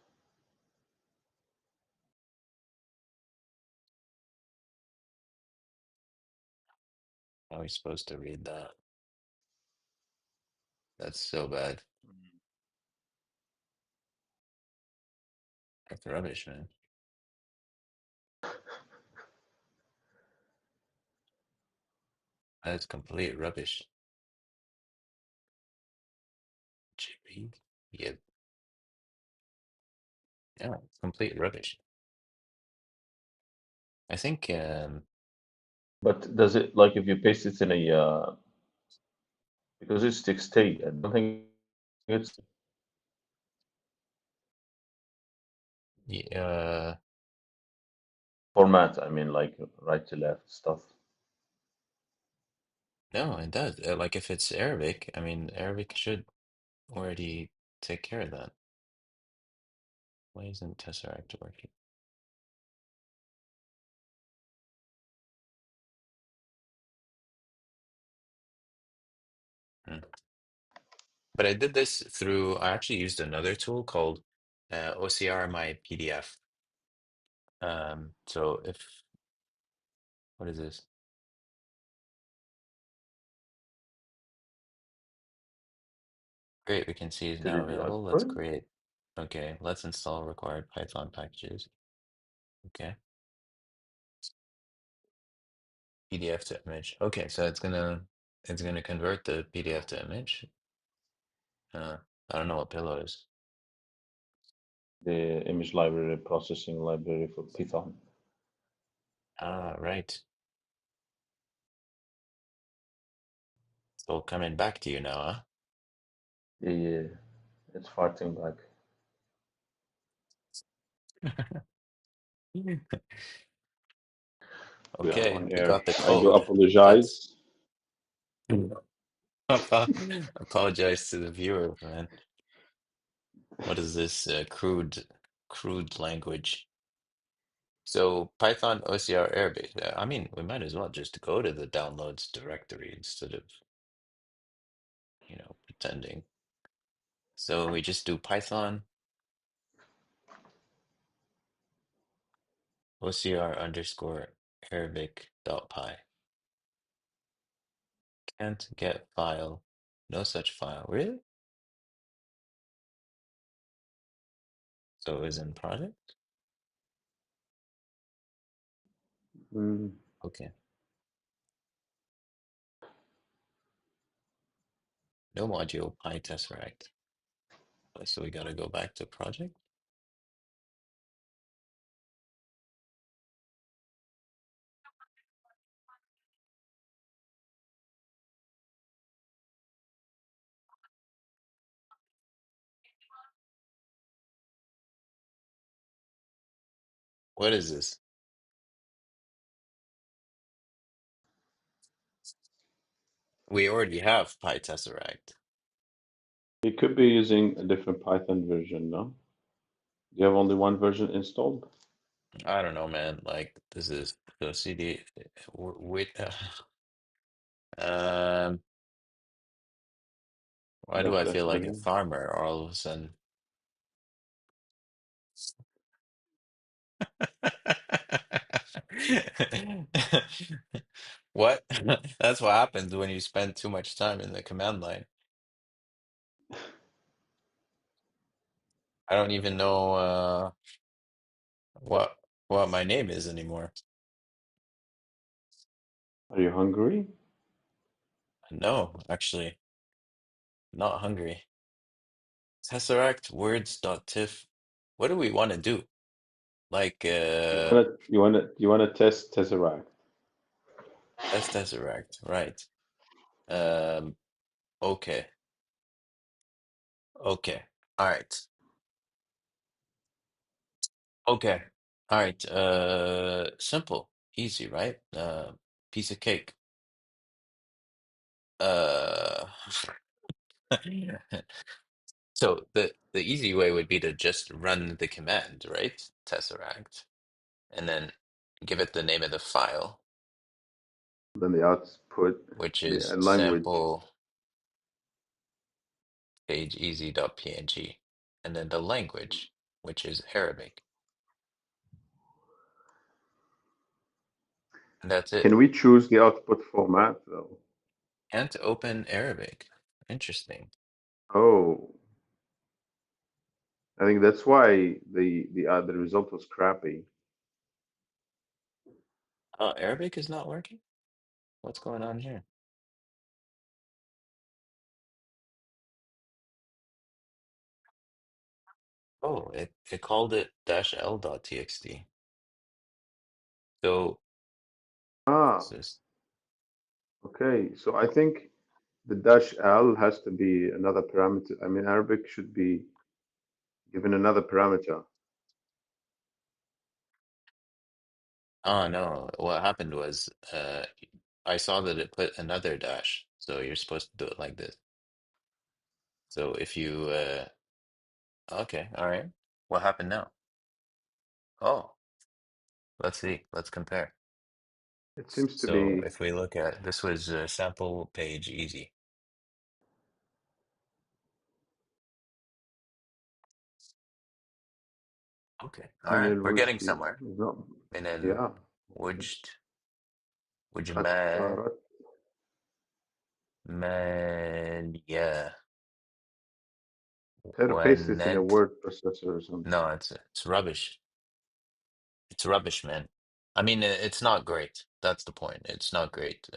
How are we supposed to read that? That's so bad. That's rubbish, man. That's complete rubbish. GB? Yeah, yeah, complete rubbish. I think But does it like if you paste it in a because it's TXT, I don't think it's yeah, format. I mean, like right to left stuff. no, it does. Like if it's Arabic, I mean, Arabic should already take care of that. Why isn't Tesseract working? Hmm. But I did this through, I actually used another tool called OCR My PDF. So if, what is this? Great, we can see it's Did now you do that available. Let's for it? create. Okay, let's install required Python packages. Okay, PDF to image. Okay, so it's gonna convert the PDF to image. Uh, I don't know what pillow is. The image library processing library for Python. Ah, right. It's all coming back to you now, Yeah, it's farting back. huh? We are Okay, on we air. got the I do code. Let's apologize. apologize to the viewer, man. What is this crude language? So Python OCR Arabic. I mean, we might as well just go to the downloads directory instead of, pretending. So we just do Python OCR underscore Arabic dot py. Can't get file. No such file. Really? So it was in project? Mm. Okay. No module PyTesseract. So we gotta go back to project. What is this? We already have PyTesseract. You could be using a different Python version, no? Do you have only one version installed? I don't know, man. Like this is the CD with um why do I feel Backslash like a n. farmer all of a sudden? What? That's what happens when you spend too much time in the command line. I don't even know what my name is anymore. Are you hungry? No, actually, not hungry. Tesseract words.tiff. What do we want to do? Like You wanna test Tesseract. that's Tesseract, right? Um, okay. Okay. All right. Okay. All right. Simple. Easy, right? Piece of cake. Uh so the easy way would be to just run the command, right? Tesseract, and then give it the name of the file, Then the output, which the is language. sample page easy.png, and then the language, which is Arabic. And that's Can it. we choose the output format though? Can't open Arabic. Interesting. Oh, I think that's why the result was crappy. Oh, Arabic is not working? What's going on here? Oh, it called it -l.txt. So Ah, this is okay. So I think the dash L has to be another parameter. I mean, Arabic should be given another parameter. oh no, what happened was I saw that it put another dash, so you're supposed to do it like this. So if you okay, all right. What happened now? Oh, let's see. Let's compare. It seems to So be, if we look at this was sample page easy. Okay, all من right. We're getting الوجد somewhere. not, من yeah, الوجد وجمال أكثر. مالية Try to paste it in a وند. word processor or something. No, it's rubbish. It's rubbish, man. I mean, it's not great. That's the point. It's not great.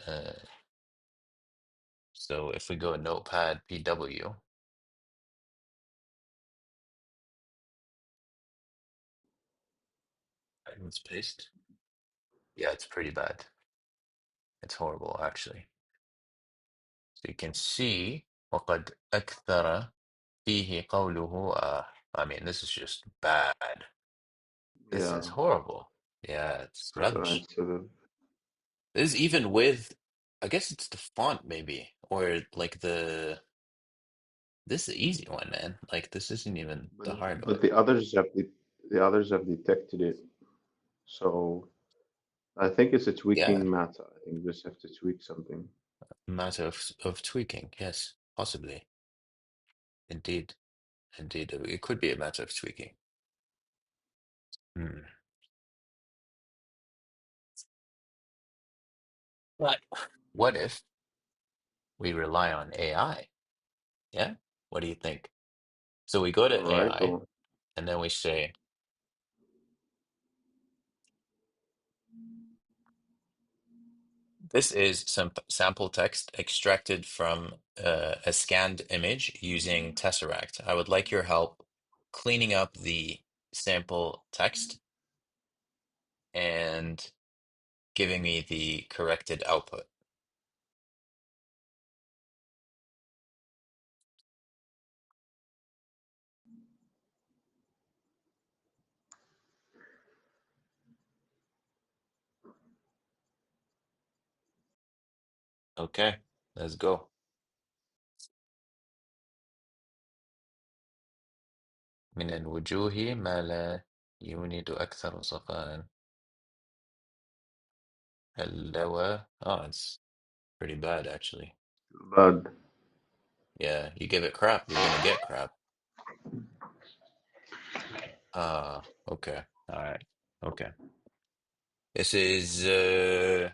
So if we go Notepad PW, let's paste. Yeah, it's pretty bad. It's horrible, actually. So you can see وقد أكثر فيه قوله I mean, this is just bad. This Yeah, is horrible. Yeah, it's rubbish. instead of, This is even with, I guess it's the font maybe, or like this is the easy one, man. Like this isn't even but the hard but one. the others have detected it. So I think it's a Yeah, tweaking matter. I think we just have to tweak something. matter of tweaking. Yes, possibly. Indeed, indeed. It could be a matter of tweaking. Hmm. But what if we rely on AI? Yeah? What do you think? So we go All to right, AI go. and then we say, this is some sample text extracted from a scanned image using Tesseract. I would like your help cleaning up the sample text and giving me the corrected output. Okay, let's go. من الوجوه ما لا يوند أكثر صفاء اللوى. Oh, it's pretty bad actually. Bad. Yeah, you give it crap, you're gonna get crap. Okay. All right. Okay. This is a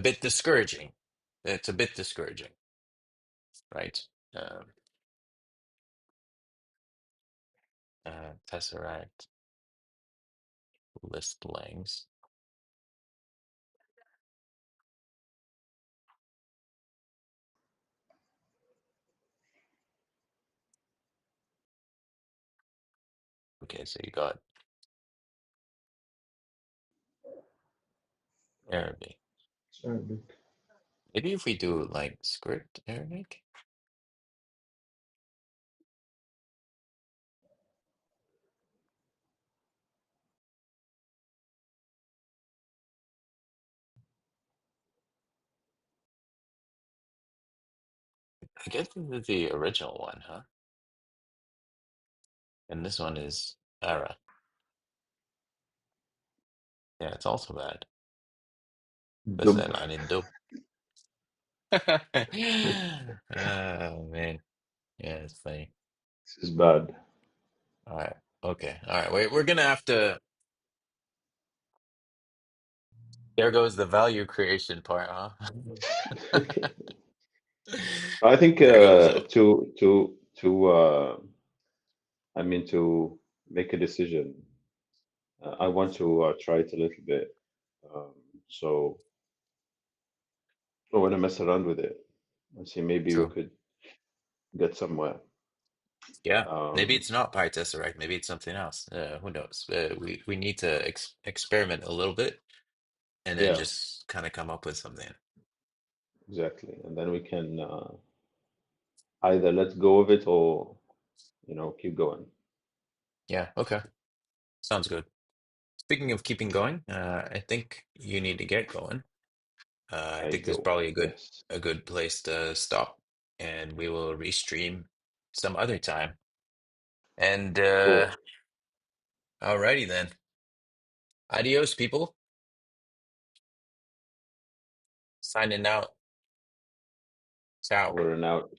bit discouraging. It's a bit discouraging, right? Um, Tesseract list lengths. Okay, so you got Arabic. It's Arabic. Maybe if we do like script Arabic. I guess this is the original one, huh? And this one is Ara. Yeah, it's also bad. بس Dub. يعني الدب. Oh man. Yeah, it's funny. This is bad. All right. Okay. All right. We're gonna have to. There goes the value creation part, huh? I think There goes. I mean to make a decision. I want to try it a little bit. Um, so I want to mess around with it and see maybe we True. could get somewhere. Yeah. Maybe Um, it's not Pi Tesseract. Maybe it's something else. Who knows? We need to experiment a little bit and then yeah, just kind of come up with something. exactly. And then we can either let go of it or keep going. Yeah. Okay. Sounds good. Speaking of keeping going, I think you need to get going. I I think this is do. probably Yes. a good place to stop, and we will restream some other time. And Cool. alrighty then. Adios, people. Signing out. Ciao. Over and out.